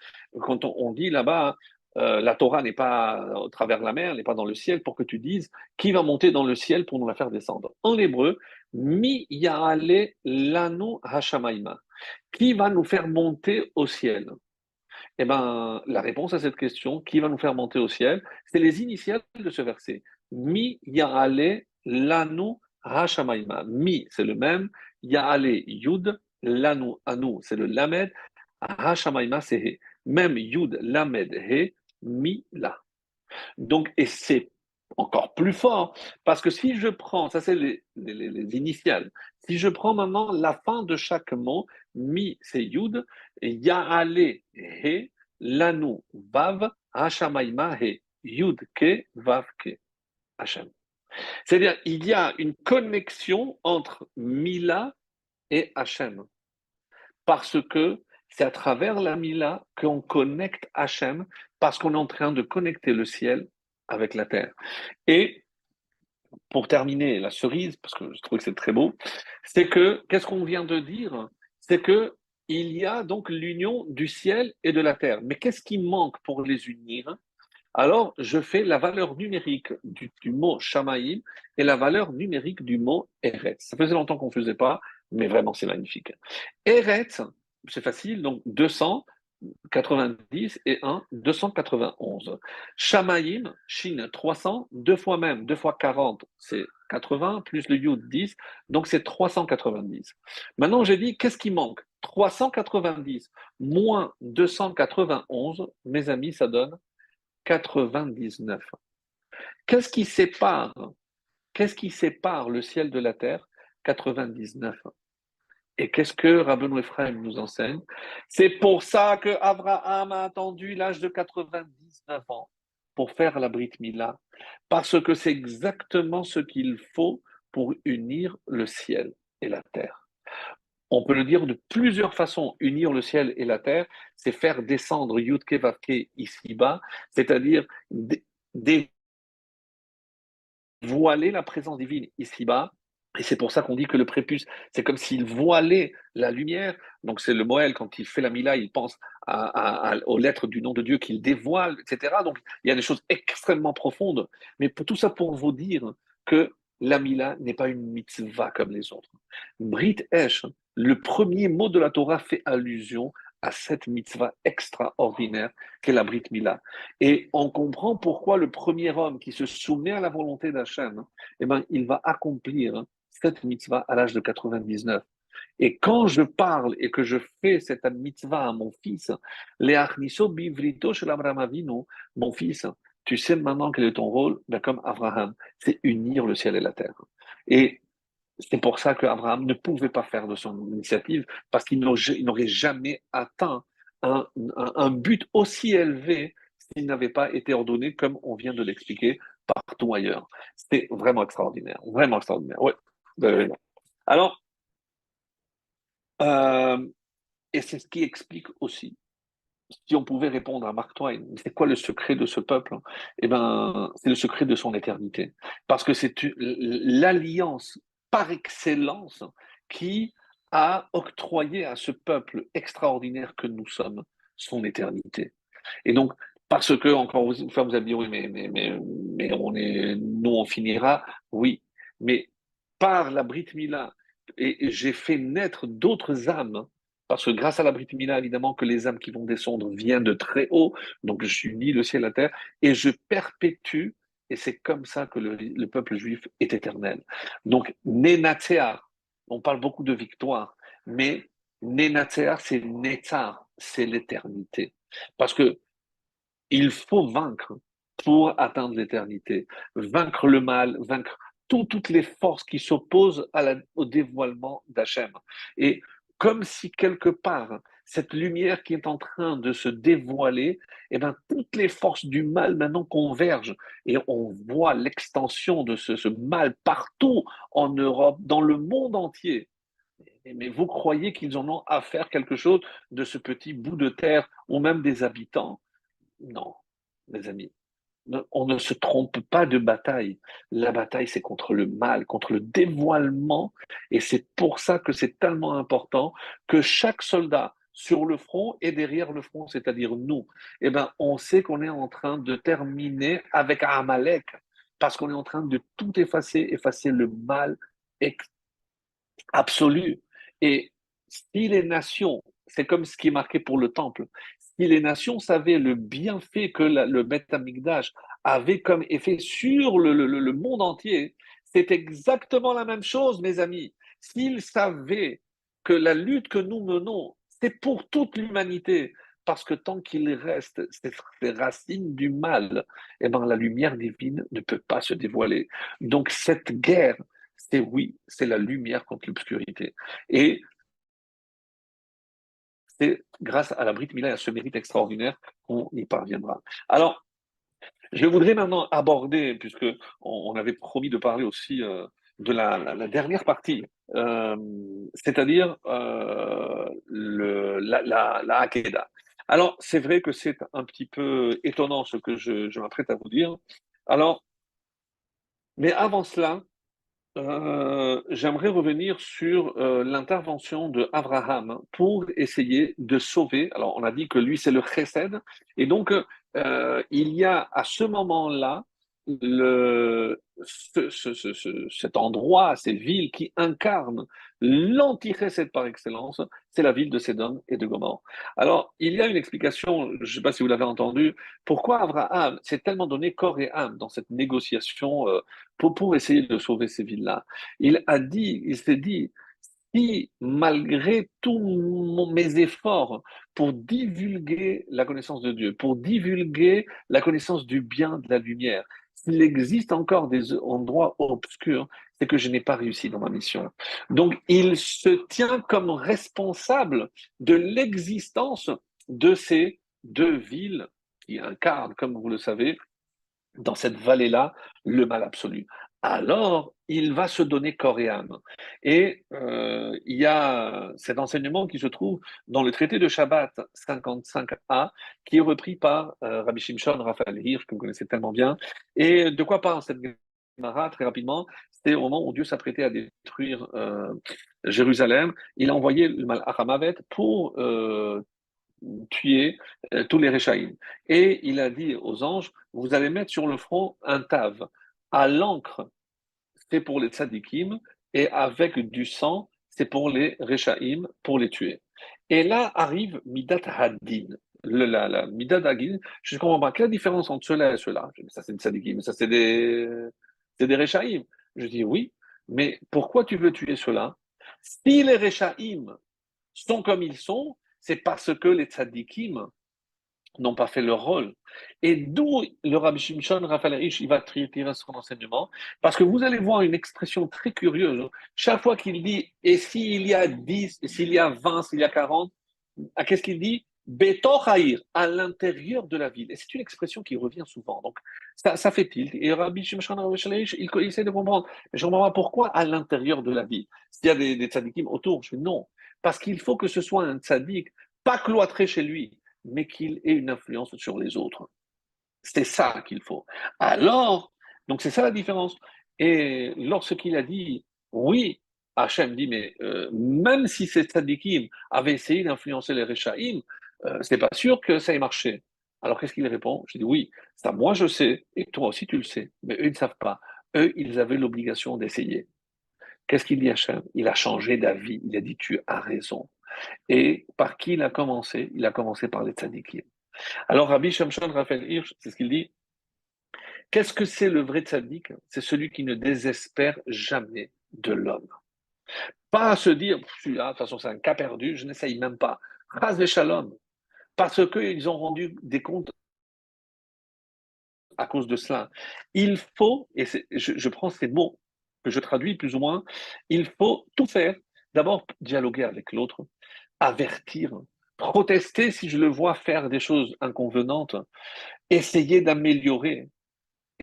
quand on dit là-bas, la Torah n'est pas au travers de la mer, n'est pas dans le ciel, pour que tu dises, qui va monter dans le ciel pour nous la faire descendre? En hébreu, mi ya'ale lanu hashamayma. Qui va nous faire monter au ciel? Eh ben, la réponse à cette question, qui va nous faire monter au ciel, c'est les initiales de ce verset. Mi ya'ale lanu hashamayma. Mi, c'est le même. Ya'ale yud, lanu anu, c'est le lamed. Hashamayma, c'est he. Même yud, lamed, he, mi, la. Donc, et c'est encore plus fort, parce que si je prends, ça c'est les initiales, si je prends maintenant la fin de chaque mot, mi c'est yud, ya'ale he, lanu vav, hashamayma he, yud ke, vav ke, Hashem. C'est-à-dire, il y a une connexion entre Mila et Hashem, parce que c'est à travers la Mila qu'on connecte Hachem, parce qu'on est en train de connecter le ciel avec la terre. Et pour terminer, la cerise, parce que je trouve que c'est très beau, c'est que, qu'est-ce qu'on vient de dire? C'est que il y a donc l'union du ciel et de la terre. Mais qu'est-ce qui manque pour les unir? Alors, je fais la valeur numérique du mot Shamaïm et la valeur numérique du mot Eretz. Ça faisait longtemps qu'on ne faisait pas, mais vraiment, c'est magnifique. Eretz, c'est facile, donc 200, 90 et un 291. Shamaïm, Shin 300, deux fois même, deux fois 40, c'est 80, plus le Yud 10, donc c'est 390. Maintenant, j'ai dit, qu'est-ce qui manque? 390 moins 291, mes amis, ça donne 99. Qu'est-ce qui sépare, qu'est-ce qui sépare le ciel de la terre? 99. Et qu'est-ce que Rabbeinu Ephraim nous enseigne? C'est pour ça que Abraham a attendu l'âge de 99 ans pour faire la Brit Mila, parce que c'est exactement ce qu'il faut pour unir le ciel et la terre. On peut le dire de plusieurs façons. Unir le ciel et la terre, c'est faire descendre Yudke Vavke ici-bas, c'est-à-dire dévoiler la présence divine ici-bas. Et c'est pour ça qu'on dit que le prépuce, c'est comme s'il voilait la lumière. Donc c'est le Moël, quand il fait la Mila, il pense aux lettres du nom de Dieu qu'il dévoile, etc. Donc il y a des choses extrêmement profondes. Mais tout ça pour vous dire que la Mila n'est pas une mitzvah comme les autres. Brit Esh, le premier mot de la Torah fait allusion à cette mitzvah extraordinaire qu'est la Brit Mila. Et on comprend pourquoi le premier homme qui se soumet à la volonté d'Hachem, eh ben, il va accomplir cette mitzvah à l'âge de 99. Et quand je parle et que je fais cette mitzvah à mon fils, Leachniso bivrito shel Avraham Avinu, mon fils, tu sais maintenant quel est ton rôle, ben comme Abraham, c'est unir le ciel et la terre. Et c'est pour ça qu'Abraham ne pouvait pas faire de son initiative, parce qu'il n'aurait jamais atteint un but aussi élevé s'il n'avait pas été ordonné, comme on vient de l'expliquer partout ailleurs. C'était vraiment extraordinaire, vraiment extraordinaire. Ouais. Alors, euh, et c'est ce qui explique aussi, si on pouvait répondre à Mark Twain, c'est quoi le secret de ce peuple? Eh ben, c'est le secret de son éternité. Parce que c'est l'alliance par excellence qui a octroyé à ce peuple extraordinaire que nous sommes son éternité. Et donc, parce que, encore une fois, vous avez dit, oui, mais nous, on finira, oui, mais par la Brit Mila, et j'ai fait naître d'autres âmes, parce que grâce à la Brit Mila, évidemment, que les âmes qui vont descendre viennent de très haut, donc je unis le ciel et la terre, et je perpétue, et c'est comme ça que le peuple juif est éternel. Donc, Nenatzéar, on parle beaucoup de victoire, mais Nenatzéar, c'est Netzar, c'est l'éternité. Parce que il faut vaincre pour atteindre l'éternité, vaincre le mal, vaincre toutes les forces qui s'opposent au dévoilement d'Hachem. Et comme si quelque part, cette lumière qui est en train de se dévoiler, eh ben, toutes les forces du mal maintenant convergent et on voit l'extension de ce mal partout en Europe, dans le monde entier. Mais vous croyez qu'ils en ont à faire quelque chose de ce petit bout de terre ou même des habitants? Non, mes amis, on ne se trompe pas de bataille. La bataille, c'est contre le mal, contre le dévoilement. Et c'est pour ça que c'est tellement important que chaque soldat sur le front et derrière le front, c'est-à-dire nous, eh ben, on sait qu'on est en train de terminer avec Amalek, parce qu'on est en train de tout effacer, effacer le mal absolu. Et si les nations, c'est comme ce qui est marqué pour le temple, si les nations savaient le bienfait que le Beth Amikdash avait comme effet sur le monde entier, c'est exactement la même chose, mes amis. S'ils savaient que la lutte que nous menons, c'est pour toute l'humanité, parce que tant qu'il reste ces racines du mal, eh ben, la lumière divine ne peut pas se dévoiler. Donc cette guerre, c'est oui, c'est la lumière contre l'obscurité. Et c'est grâce à la Brit Mila et à ce mérite extraordinaire qu'on y parviendra. Alors, je voudrais maintenant aborder, puisque on avait promis de parler aussi de la dernière partie, euh, c'est-à-dire la Hakeda. Alors, c'est vrai que c'est un petit peu étonnant ce que je m'apprête à vous dire. Alors, mais avant cela, j'aimerais revenir sur l'intervention de Abraham pour essayer de sauver. Alors, on a dit que lui, c'est le chesed. Et donc, il y a à ce moment-là cet endroit, ces villes qui incarnent l'antichesed par excellence, c'est la ville de Sédom et de Gomorrhe. Alors, il y a une explication, je ne sais pas si vous l'avez entendu, pourquoi Abraham s'est tellement donné corps et âme dans cette négociation pour essayer de sauver ces villes-là. Il s'est dit, si malgré tous mes efforts pour divulguer la connaissance de Dieu, pour divulguer la connaissance du bien, de la lumière, s'il existe encore des endroits obscurs, c'est que je n'ai pas réussi dans ma mission. Donc, il se tient comme responsable de l'existence de ces deux villes qui incarnent, comme vous le savez, dans cette vallée-là, le mal absolu. Alors, il va se donner corps et âme. Et il y a cet enseignement qui se trouve dans le traité de Shabbat 55a, qui est repris par Rabbi Shimshon Raphaël Hirsch, que vous connaissez tellement bien. Et de quoi parle cette Gemara très rapidement? C'était au moment où Dieu s'apprêtait à détruire Jérusalem. Il a envoyé le Malach Hamavet pour tuer tous les Réchaïm. Et il a dit aux anges, vous allez mettre sur le front un tav. À l'encre, c'est pour les tzadikim, et avec du sang, c'est pour les Réchaïm, pour les tuer. Et là arrive Midat Hadin. La Midat Hadin, je ne comprends pas. Quelle est la différence entre cela et cela? Je dis, ça, c'est des tzadikim, ça, c'est des Réchaïm. Je dis, oui, mais pourquoi tu veux tuer cela? Si les Réchaïm sont comme ils sont, c'est parce que les tzadikim n'ont pas fait leur rôle. Et d'où le Rabbi Shimshon Raphaël Hirsch, il va tirer son enseignement, parce que vous allez voir une expression très curieuse. Chaque fois qu'il dit, et s'il y a 10, s'il y a 20, s'il y a 40, qu'est-ce qu'il dit? Betor Haïr, à l'intérieur de la ville. Et c'est une expression qui revient souvent. Donc, ça fait tilt. Et Rabbi Shimshon Raphaël Hirsch, il essaie de comprendre. Mais je ne comprends pas pourquoi à l'intérieur de la ville. S'il y a des tzadikim autour, je dis non. Parce qu'il faut que ce soit un tzadik, pas cloîtré chez lui, mais qu'il ait une influence sur les autres. C'est ça qu'il faut. Alors, donc c'est ça la différence. Et lorsqu'il a dit, oui, Hachem dit, mais même si ces tzadikim avaient essayé d'influencer les Réchaïm, c'est pas sûr que ça ait marché. Alors qu'est-ce qu'il répond? Je dis, oui, ça moi je sais, et toi aussi tu le sais, mais eux ils ne savent pas. Eux, ils avaient l'obligation d'essayer. Qu'est-ce qu'il dit Hachem? Il a changé d'avis, il a dit, tu as raison. Et par qui il a commencé? Il a commencé par les tzadikim. Alors Rabbi Shimshon Raphaël Hirsch, c'est ce qu'il dit. Qu'est-ce que c'est le vrai tzaddik? C'est celui qui ne désespère jamais de l'homme. Pas à se dire, celui-là, de toute façon, c'est un cas perdu, je n'essaye même pas. Chas shalom. Parce qu'ils ont rendu des comptes à cause de cela. Il faut, et je prends ces mots que je traduis plus ou moins, il faut tout faire. D'abord, dialoguer avec l'autre, avertir, protester si je le vois faire des choses inconvenantes, essayer d'améliorer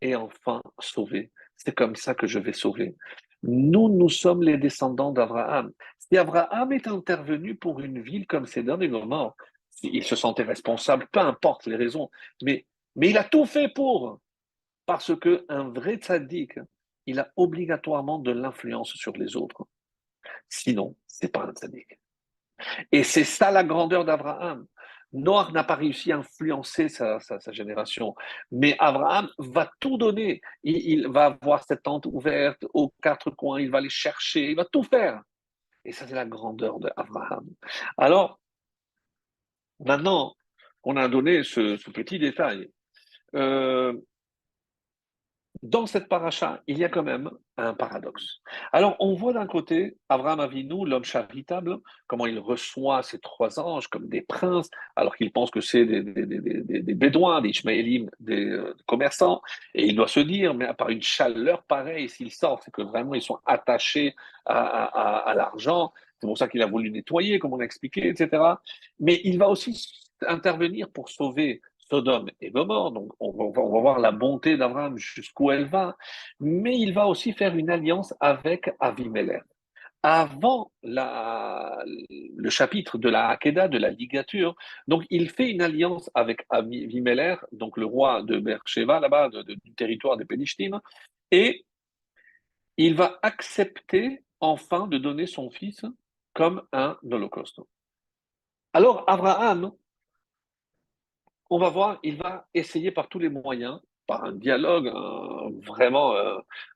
et enfin sauver. C'est comme ça que je vais sauver. Nous sommes les descendants d'Abraham. Si Abraham est intervenu pour une ville comme Sédom et Gomorrhe, il se sentait responsable, peu importe les raisons, mais il a tout fait pour. Parce qu'un vrai tzaddik, il a obligatoirement de l'influence sur les autres. Sinon, c'est pas un tzaddik. Et c'est ça la grandeur d'Abraham. Noach n'a pas réussi à influencer sa génération, mais Abraham va tout donner. Il va avoir cette tente ouverte aux quatre coins, il va les chercher, il va tout faire. Et ça, c'est la grandeur d'Abraham. Alors, maintenant qu'on a donné ce petit détail, euh, dans cette paracha, il y a quand même un paradoxe. Alors, on voit d'un côté Abraham Avinu, l'homme charitable, comment il reçoit ces trois anges comme des princes, alors qu'il pense que c'est des Bédouins, des Ishmaélim, des commerçants, et il doit se dire, mais par une chaleur pareille, s'ils sortent, c'est que vraiment ils sont attachés à l'argent, c'est pour ça qu'il a voulu nettoyer, comme on a expliqué, etc. Mais il va aussi intervenir pour sauver Sodome et Gomorre, donc on va voir la bonté d'Abraham jusqu'où elle va, mais il va aussi faire une alliance avec Avimelech. Avant le chapitre de la Hakeda, de la ligature, donc il fait une alliance avec Avimelech, donc le roi de Beersheba, là-bas, du territoire des Pélishtines, et il va accepter enfin de donner son fils comme un holocauste. Alors Abraham, on va voir, il va essayer par tous les moyens par un dialogue, vraiment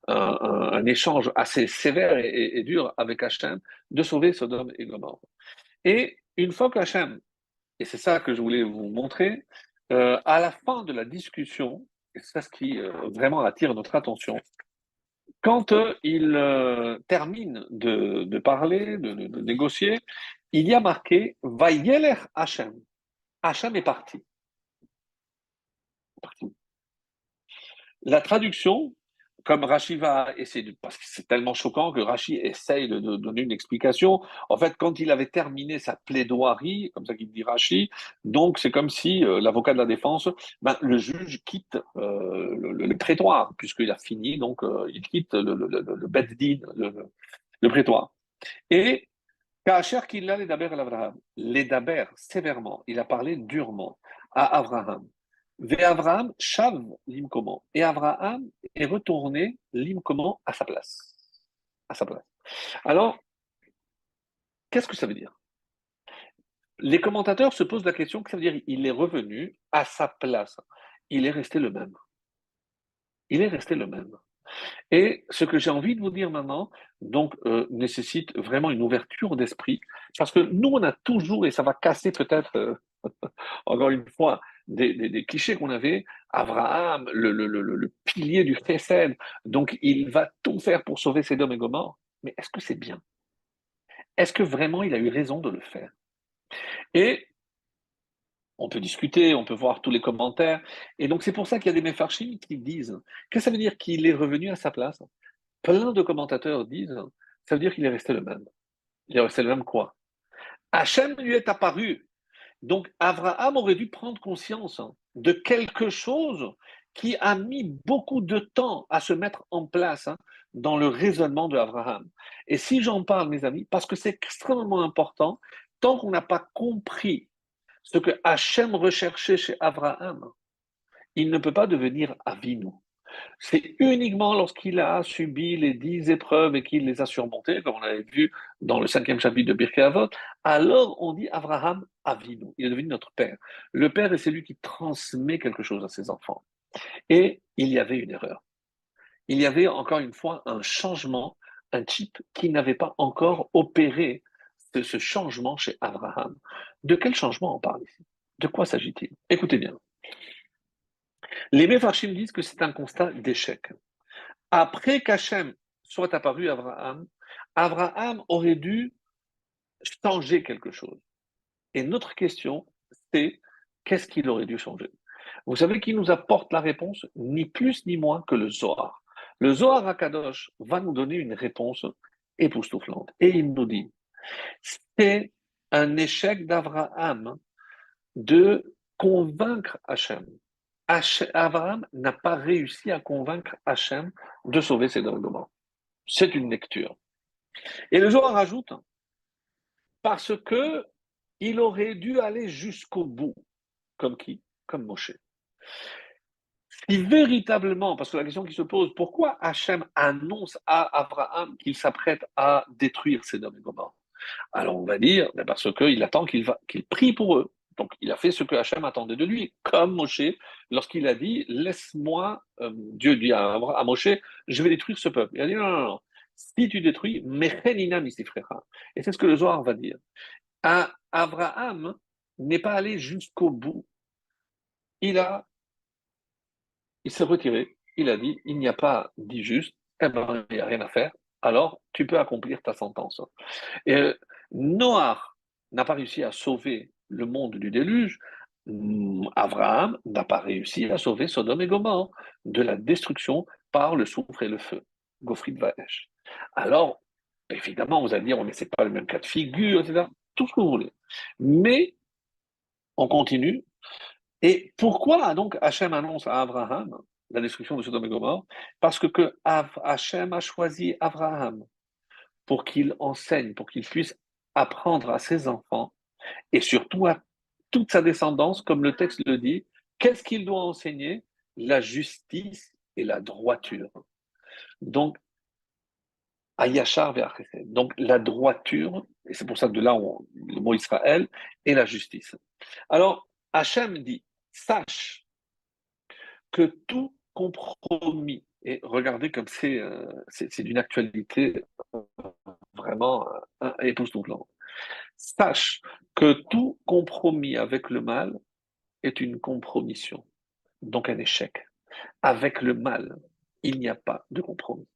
un échange assez sévère et dur avec Hachem, de sauver Sodome et Gomorrhe. Et une fois qu'Hachem, et c'est ça que je voulais vous montrer, à la fin de la discussion, et c'est ça ce qui vraiment attire notre attention, quand il termine de parler, de négocier, il y a marqué Vayeler Hachem. Hachem est parti. Parti. La traduction, comme Rashi va essayer parce que c'est tellement choquant que Rashi essaye de donner une explication. En fait, quand il avait terminé sa plaidoirie, comme ça qu'il dit Rashi, donc c'est comme si l'avocat de la défense, ben, le juge quitte le prétoire, puisqu'il a fini, donc il quitte le bed din, le prétoire. Et Kacher qu'il a les daber à Abraham, les daber sévèrement, il a parlé durement à Abraham. Ve Abraham chav l'imkoman. Et Abraham est retourné l'imkoman à sa place. À sa place. Alors, qu'est-ce que ça veut dire? Les commentateurs se posent la question que ça veut dire il est revenu à sa place. Il est resté le même. Il est resté le même. Et ce que j'ai envie de vous dire maintenant, donc, nécessite vraiment une ouverture d'esprit, parce que nous, on a toujours, et ça va casser peut-être, encore une fois, des clichés qu'on avait, Abraham, le pilier du Chesed, donc il va tout faire pour sauver Sodome et Gomorrhe, mais est-ce que c'est bien? Est-ce que vraiment il a eu raison de le faire? Et on peut discuter, on peut voir tous les commentaires, et donc c'est pour ça qu'il y a des Mefarshim qui disent, que ça veut dire qu'il est revenu à sa place? Plein de commentateurs disent, ça veut dire qu'il est resté le même. Il est resté le même quoi? Hachem lui est apparu. Donc Abraham aurait dû prendre conscience de quelque chose qui a mis beaucoup de temps à se mettre en place dans le raisonnement de Abraham. Et si j'en parle, mes amis, parce que c'est extrêmement important, tant qu'on n'a pas compris ce que Hachem recherchait chez Abraham, il ne peut pas devenir Avinu. C'est uniquement lorsqu'il a subi les 10 épreuves et qu'il les a surmontées, comme on avait vu dans le 5e chapitre de Birkei Avot, alors on dit Abraham Avinu. Il est devenu notre père. Le père est celui qui transmet quelque chose à ses enfants. Et il y avait une erreur. Il y avait encore une fois un changement, un chip qui n'avait pas encore opéré ce changement chez Abraham. De quel changement on parle ici? De quoi s'agit-il? Écoutez bien. Les Mefarshim disent que c'est un constat d'échec. Après qu'Hachem soit apparu à Abraham, Abraham aurait dû changer quelque chose. Et notre question, c'est qu'est-ce qu'il aurait dû changer? Vous savez qui nous apporte la réponse? Ni plus ni moins que le Zohar. Le Zohar Akadosh va nous donner une réponse époustouflante. Et il nous dit, c'est un échec d'Abraham de convaincre Hachem. Abraham n'a pas réussi à convaincre Hachem de sauver ses dogmes. C'est une lecture. Et le Zohar rajoute, parce que il aurait dû aller jusqu'au bout. Comme qui? Comme Moshe. Si véritablement, parce que la question qui se pose, pourquoi Hachem annonce à Abraham qu'il s'apprête à détruire Sodome et Gomorrhe? Alors on va dire, parce qu'il attend qu'il prie pour eux. Donc il a fait ce que Hachem attendait de lui, comme Moshe, lorsqu'il a dit, laisse-moi, Dieu dit à Moshe, je vais détruire ce peuple. Il a dit, non, non, non, si tu détruis, Mechenina misifrecha. Et c'est ce que le Zohar va dire. Abraham n'est pas allé jusqu'au bout. Il s'est retiré. Il a dit, il n'y a pas d'injuste, eh ben, il n'y a rien à faire. Alors, tu peux accomplir ta sentence. Et Noah n'a pas réussi à sauver le monde du déluge. Abraham n'a pas réussi à sauver Sodome et Gomorrhe de la destruction par le soufre et le feu. Gofrid Vaesh. Alors, évidemment, vous allez dire, mais c'est pas le même cas de figure, etc. Tout ce que vous voulez. Mais on continue. Et pourquoi donc Hachem annonce à Abraham la destruction de Sodome et Gomorrhe? Parce que Hachem a choisi Abraham pour qu'il enseigne, pour qu'il puisse apprendre à ses enfants et surtout à toute sa descendance, comme le texte le dit, qu'est-ce qu'il doit enseigner? La justice et la droiture. Donc, à Yachar vers Chesed. Donc, la droiture, et c'est pour ça que de là, le mot Israël, et la justice. Alors, Hachem dit, sache que tout compromis. Et regardez comme c'est d'une actualité vraiment époustouflante. Sache que tout compromis avec le mal est une compromission, donc un échec. Avec le mal, il n'y a pas de compromis.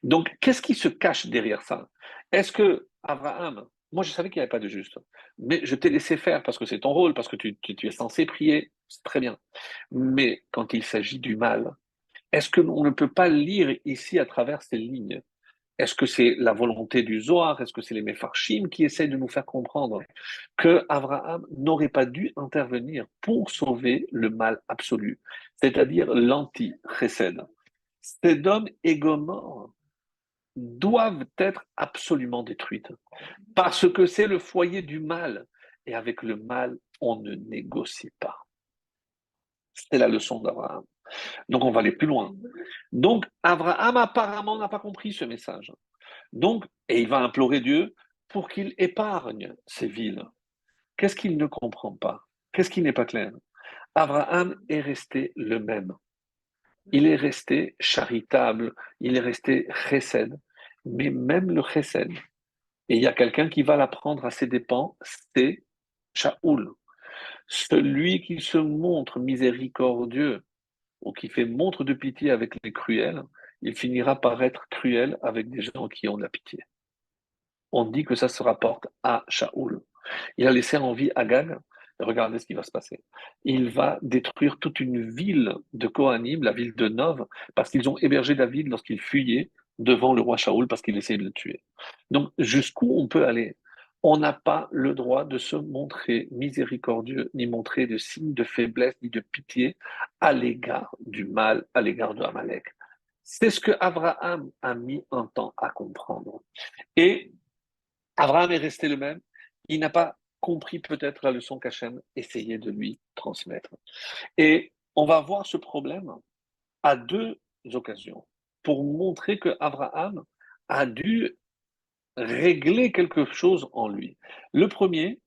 Donc, qu'est-ce qui se cache derrière ça? Est-ce que Abraham, moi je savais qu'il n'y avait pas de juste, mais je t'ai laissé faire parce que c'est ton rôle, parce que tu es censé prier, c'est très bien. Mais quand il s'agit du mal, est-ce qu'on ne peut pas lire ici à travers ces lignes? Est-ce que c'est la volonté du Zohar? Est-ce que c'est les Mefarshim qui essaient de nous faire comprendre que Abraham n'aurait pas dû intervenir pour sauver le mal absolu, c'est-à-dire l'anti-Chesed? Sodome et Gomorrhe doivent être absolument détruites parce que c'est le foyer du mal. Et avec le mal, on ne négocie pas. C'est la leçon d'Abraham. Donc on va aller plus loin. Donc Abraham apparemment n'a pas compris ce message. Donc, et il va implorer Dieu pour qu'il épargne ces villes. Qu'est-ce qu'il ne comprend pas? Qu'est-ce qui n'est pas clair? Abraham est resté le même. Il est resté charitable, il est resté chesed. Mais même le chesed, et il y a quelqu'un qui va l'apprendre à ses dépens, c'est Shaoul. Celui qui se montre miséricordieux ou qui fait montre de pitié avec les cruels, il finira par être cruel avec des gens qui ont de la pitié. On dit que ça se rapporte à Shaoul. Il a laissé en vie Agag. Regardez ce qui va se passer. Il va détruire toute une ville de Kohanim, la ville de Nov, parce qu'ils ont hébergé David lorsqu'il fuyait devant le roi Shaoul parce qu'il essayait de le tuer. Donc, jusqu'où on peut aller? On n'a pas le droit de se montrer miséricordieux, ni montrer de signes de faiblesse, ni de pitié à l'égard du mal, à l'égard de Amalek. C'est ce que Abraham a mis un temps à comprendre. Et Abraham est resté le même. Il n'a pas compris peut-être la leçon qu'Hachem essayait de lui transmettre. Et on va voir ce problème à deux occasions pour montrer que Abraham a dû régler quelque chose en lui. Le premier,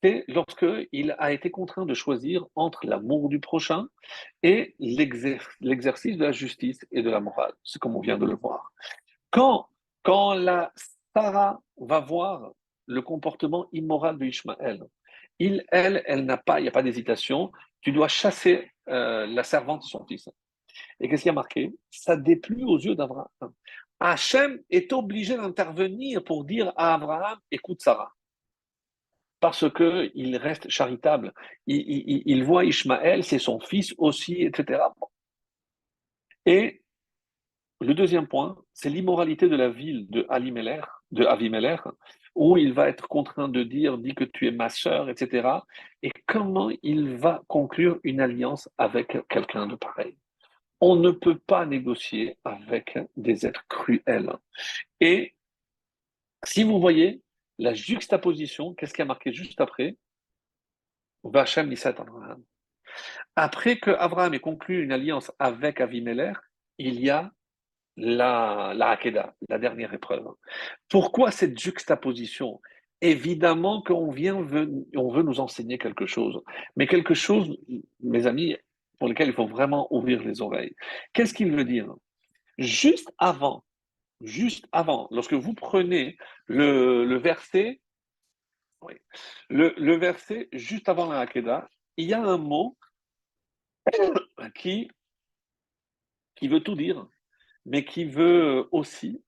c'est lorsqu'il a été contraint de choisir entre l'amour du prochain et l'exercice de la justice et de la morale. C'est comme on vient de le voir. Quand, quand la Sarah va voir le comportement immoral de Ishmaël, elle n'a pas, il n'y a pas d'hésitation, tu dois chasser la servante de son fils. Et qu'est-ce qui a marqué? Ça déplut aux yeux d'Abraham. Hachem est obligé d'intervenir pour dire à Abraham, écoute Sarah, parce qu'il reste charitable. Il voit Ishmaël, c'est son fils aussi, etc. Et le deuxième point, c'est l'immoralité de la ville de Avimelech, où il va être contraint de dire, dis que tu es ma sœur, etc. Et comment il va conclure une alliance avec quelqu'un de pareil. On ne peut pas négocier avec des êtres cruels. Et si vous voyez la juxtaposition, qu'est-ce qui a marqué juste après? Vachem Nisat Abraham. Après que Abraham ait conclu une alliance avec Avimelech, il y a la Hakeda, la dernière épreuve. Pourquoi cette juxtaposition? Évidemment on veut nous enseigner quelque chose, mais quelque chose, mes amis, pour lequel il faut vraiment ouvrir les oreilles. Qu'est-ce qu'il veut dire? Juste avant, juste avant, lorsque vous prenez le verset, oui, le verset juste avant la Hakeda, il y a un mot qui, qui veut tout dire, mais qui veut aussi.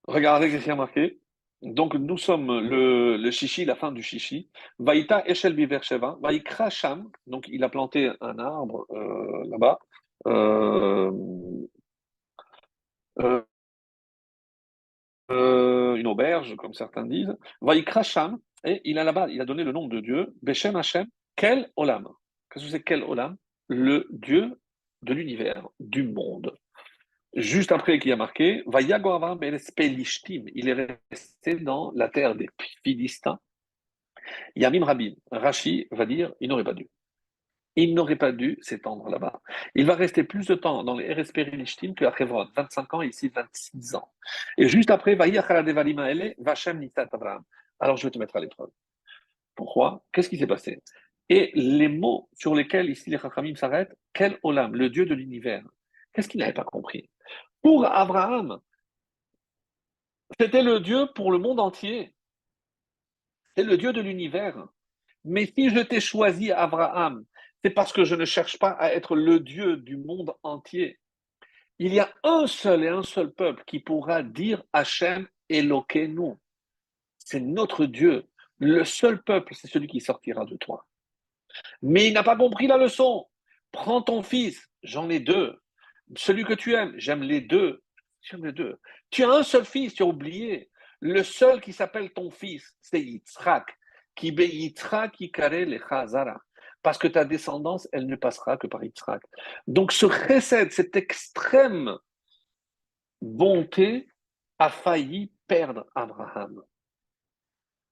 Regardez ce qui a marqué. Donc, nous sommes le chichi, la fin du chichi. Vaïta Eshel Biver Sheva, Vaïkra Sham. Donc, il a planté un arbre là-bas, euh, euh, une auberge, comme certains disent. Vaïkra Sham, et il a là-bas, il a donné le nom de Dieu, Beshem Hashem, Kel Olam. Qu'est-ce que c'est Kel Olam? Le Dieu de l'univers, du monde. Juste après, qui a marqué, Vayago Avram Be'eretz Pelishtim, il est resté dans la terre des Philistins. Yamim Rabin, Rashi va dire, il n'aurait pas dû. Il n'aurait pas dû s'étendre là-bas. Il va rester plus de temps dans les Eretz Pelishtim qu'à Hebron, 25 ans, ici 26 ans. Et juste après, Vayach ala devalim haele, Vachem nitat Abraham. Alors je vais te mettre à l'épreuve. Pourquoi? Qu'est-ce qui s'est passé? Et les mots sur lesquels ici les Chachamim s'arrêtent, quel Olam, le Dieu de l'univers. Qu'est-ce qu'il n'avait pas compris? Pour Abraham, c'était le Dieu pour le monde entier. C'est le Dieu de l'univers. Mais si je t'ai choisi, Abraham, c'est parce que je ne cherche pas à être le Dieu du monde entier. Il y a un seul et un seul peuple qui pourra dire Hachem Elokeinu. C'est notre Dieu. Le seul peuple, c'est celui qui sortira de toi. Mais il n'a pas compris la leçon. Prends ton fils, j'en ai deux. Celui que tu aimes, j'aime les deux. J'aime les deux. Tu as un seul fils, tu as oublié. Le seul qui s'appelle ton fils, c'est Yitzhak. Qui be Yitzhak Yikare le Chazara. Parce que ta descendance, elle ne passera que par Yitzhak. Donc ce chesed, cette extrême bonté, a failli perdre Abraham.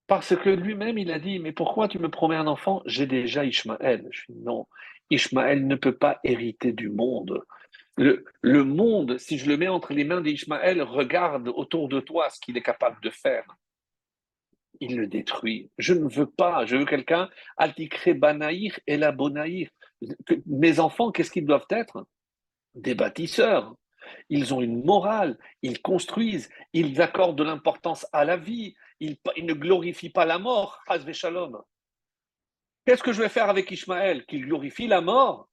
Parce que lui-même, il a dit, mais pourquoi tu me promets un enfant? J'ai déjà Ishmaël. Je dis, non, Ishmaël ne peut pas hériter du monde. Le monde, si je le mets entre les mains d'Ishmaël, regarde autour de toi ce qu'il est capable de faire. Il le détruit. Je ne veux pas, je veux quelqu'un, Altikre Banaïr et la Bonaïr. Mes enfants, qu'est-ce qu'ils doivent être? Des bâtisseurs. Ils ont une morale, ils construisent, ils accordent de l'importance à la vie, ils ne glorifient pas la mort. Hazve shalom. Qu'est-ce que je vais faire avec Ishmaël? Qu'il glorifie la mort?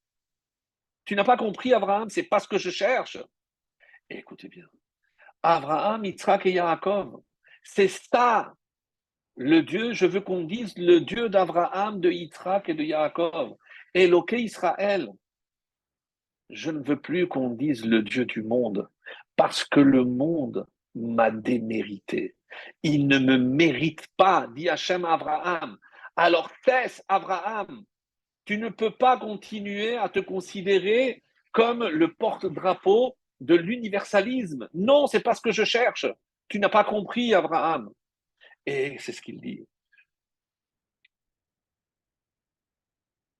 Tu n'as pas compris, Abraham, c'est pas ce que je cherche. Et écoutez bien, Abraham, Yitzhak et Yaakov, c'est ça le Dieu, je veux qu'on dise le Dieu d'Abraham, de Yitzhak et de Yaakov. Éloqué Israël. Je ne veux plus qu'on dise le Dieu du monde, parce que le monde m'a démérité. Il ne me mérite pas, dit Hachem à Abraham. Alors cesse, Abraham. Tu ne peux pas continuer à te considérer comme le porte-drapeau de l'universalisme. Non, c'est pas ce que je cherche. Tu n'as pas compris, Abraham. Et c'est ce qu'il dit.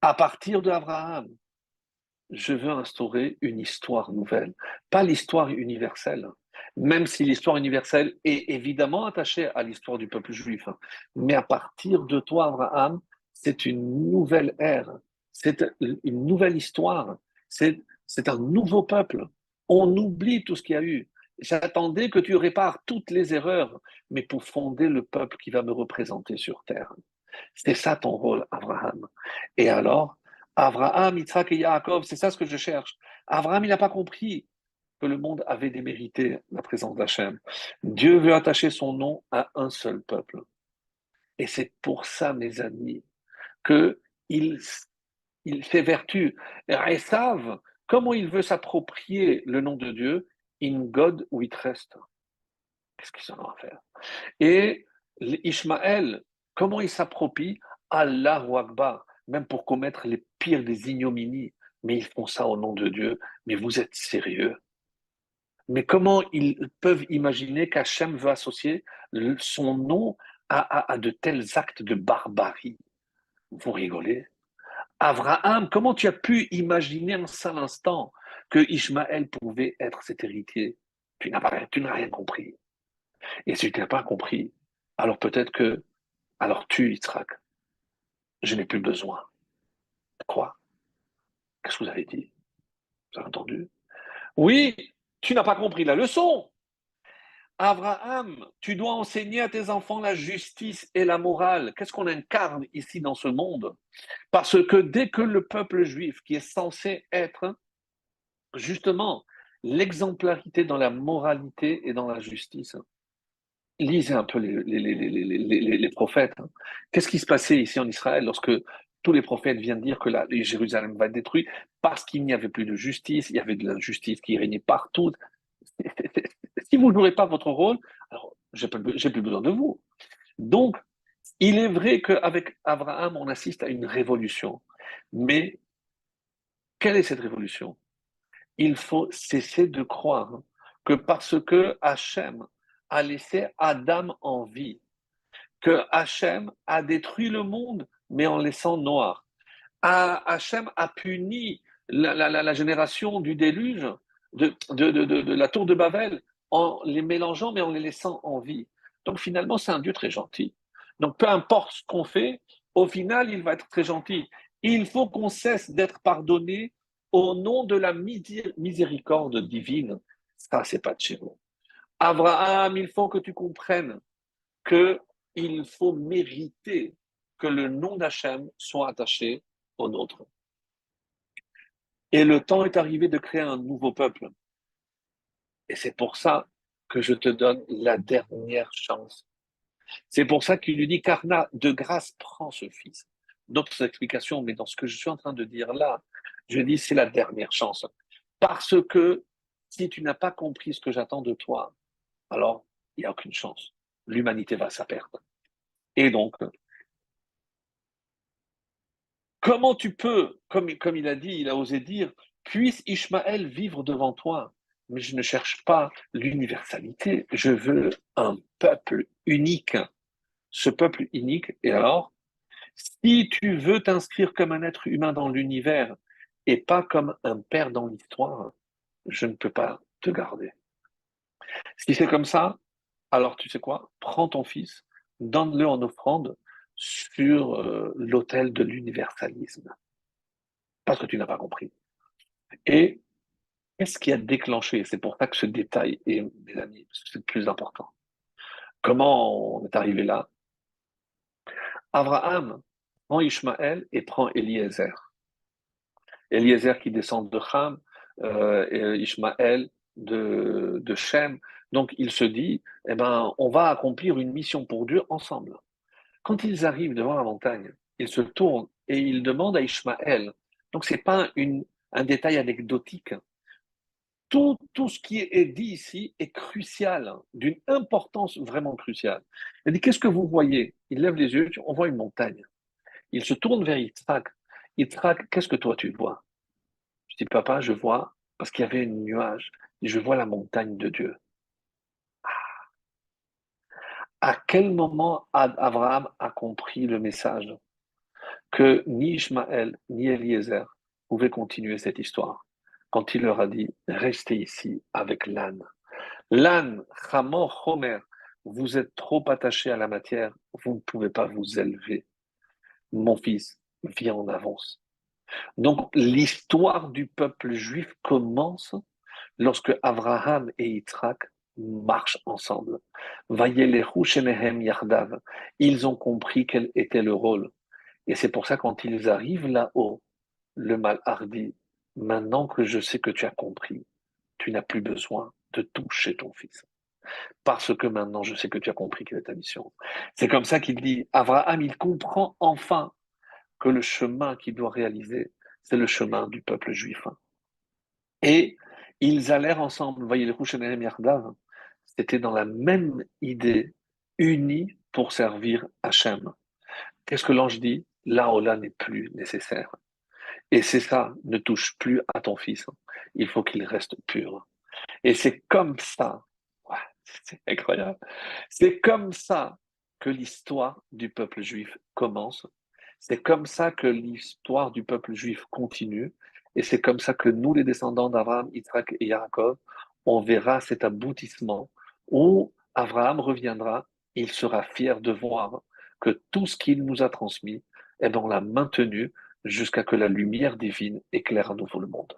À partir d'Abraham, je veux instaurer une histoire nouvelle, pas l'histoire universelle, même si l'histoire universelle est évidemment attachée à l'histoire du peuple juif. Mais à partir de toi, Abraham, c'est une nouvelle ère, c'est une nouvelle histoire, c'est un nouveau peuple. On oublie tout ce qu'il y a eu. J'attendais que tu répares toutes les erreurs, mais pour fonder le peuple qui va me représenter sur terre. C'est ça ton rôle, Abraham. Et alors, Abraham, Yitzhak et Yaakov, c'est ça ce que je cherche. Abraham, il n'a pas compris que le monde avait démérité la présence d'Hachem. Dieu veut attacher son nom à un seul peuple. Et c'est pour ça, mes amis, que il fait vertu. Et Esav, comment il veut s'approprier le nom de Dieu? In God we trust. Qu'est-ce qu'ils en ont à faire? Et Ishmaël, comment il s'approprie? Allahu Akbar, même pour commettre les pires des ignominies. Mais ils font ça au nom de Dieu. Mais vous êtes sérieux? Mais comment ils peuvent imaginer qu'Hachem veut associer son nom à de tels actes de barbarie? Vous rigolez? Abraham, comment tu as pu imaginer un seul instant que Ishmaël pouvait être cet héritier? Tu n'as rien compris. Et si tu n'as pas compris, alors peut-être que alors tu, Yitzhak, je n'ai plus besoin. Quoi? Qu'est-ce que vous avez dit? Vous avez entendu? Oui, tu n'as pas compris la leçon. Abraham, tu dois enseigner à tes enfants la justice et la morale. Qu'est-ce qu'on incarne ici dans ce monde? Parce que dès que le peuple juif, qui est censé être justement l'exemplarité dans la moralité et dans la justice, lisez un peu les prophètes. Qu'est-ce qui se passait ici en Israël lorsque tous les prophètes viennent dire que Jérusalem va être détruite parce qu'il n'y avait plus de justice, il y avait de l'injustice qui régnait partout. Si vous ne jouez pas votre rôle, alors j'ai plus besoin de vous. Donc, il est vrai qu'avec Abraham, on assiste à une révolution. Mais quelle est cette révolution? Il faut cesser de croire que parce que Hachem a laissé Adam en vie, que Hachem a détruit le monde, mais en laissant Noir. Hachem a puni la génération du déluge, de la tour de Babel, en les mélangeant, mais en les laissant en vie. Donc finalement, c'est un Dieu très gentil. Donc peu importe ce qu'on fait, Au final, il va être très gentil. Il faut qu'on cesse d'être pardonné au nom de la miséricorde divine. Ça, c'est pas de chez nous. Abraham, il faut que tu comprennes que il faut mériter que le nom d'Hachem soit attaché au nôtre. Et le temps est arrivé de créer un nouveau peuple. Et c'est pour ça que je te donne la dernière chance. C'est pour ça qu'il lui dit, Karna, de grâce, prends ce fils. D'autres explications, mais dans ce que je suis en train de dire là, je dis, c'est la dernière chance. Parce que si tu n'as pas compris ce que j'attends de toi, alors il n'y a aucune chance. L'humanité va sa perte. Et donc, comment tu peux, comme il a dit, il a osé dire, puisse Ishmaël vivre devant toi? Mais je ne cherche pas l'universalité, je veux un peuple unique. Ce peuple unique, et alors, si tu veux t'inscrire comme un être humain dans l'univers et pas comme un père dans l'histoire, je ne peux pas te garder. Si c'est comme ça, alors tu sais quoi? Prends ton fils, donne-le en offrande sur l'autel de l'universalisme, parce que tu n'as pas compris. Et qu'est-ce qui a déclenché? C'est pour ça que ce détail est, mes amis, c'est le plus important. Comment on est arrivé là? Abraham prend Ishmaël et prend Eliezer. Eliezer qui descend de Ham, et Ishmaël de Shem. Donc il se dit, eh ben, on va accomplir une mission pour Dieu ensemble. Quand ils arrivent devant la montagne, ils se tournent et ils demandent à Ishmaël. Donc c'est pas un détail anecdotique. Tout ce qui est dit ici est crucial, d'une importance vraiment cruciale. Il dit, qu'est-ce que vous voyez? Il lève les yeux, on voit une montagne. Il se tourne vers Yitzhak. Yitzhak, qu'est-ce que toi tu vois? Je dis, papa, je vois, parce qu'il y avait un nuage, et je vois la montagne de Dieu. À quel moment Abraham a compris le message que ni Ishmaël ni Eliezer pouvaient continuer cette histoire? Quand il leur a dit, restez ici avec l'âne. L'âne, Hamor Homer, vous êtes trop attaché à la matière, vous ne pouvez pas vous élever. Mon fils, viens en avance. Donc l'histoire du peuple juif commence lorsque Abraham et Yitzhak marchent ensemble. Vayelechu shenehem yardav. Ils ont compris quel était le rôle. Et c'est pour ça quand ils arrivent là-haut, le malheur dit, maintenant que je sais que tu as compris, tu n'as plus besoin de toucher ton fils. Parce que maintenant je sais que tu as compris quelle est ta mission. C'est comme ça qu'il dit, Abraham, il comprend enfin que le chemin qu'il doit réaliser, c'est le chemin du peuple juif. Et ils allèrent ensemble, voyez les Rouchenem Yardav, c'était dans la même idée, unis pour servir Hachem. Qu'est-ce que l'ange dit? Là-haut-là n'est plus nécessaire. Et c'est ça, ne touche plus à ton fils. Il faut qu'il reste pur. Et c'est comme ça, ouais, c'est incroyable, c'est comme ça que l'histoire du peuple juif commence. C'est comme ça que l'histoire du peuple juif continue. Et c'est comme ça que nous, les descendants d'Abraham, Yitzhak et Yaakov, on verra cet aboutissement où Abraham reviendra, il sera fier de voir que tout ce qu'il nous a transmis, eh ben, on l'a maintenu jusqu'à que la lumière divine éclaire à nouveau le monde.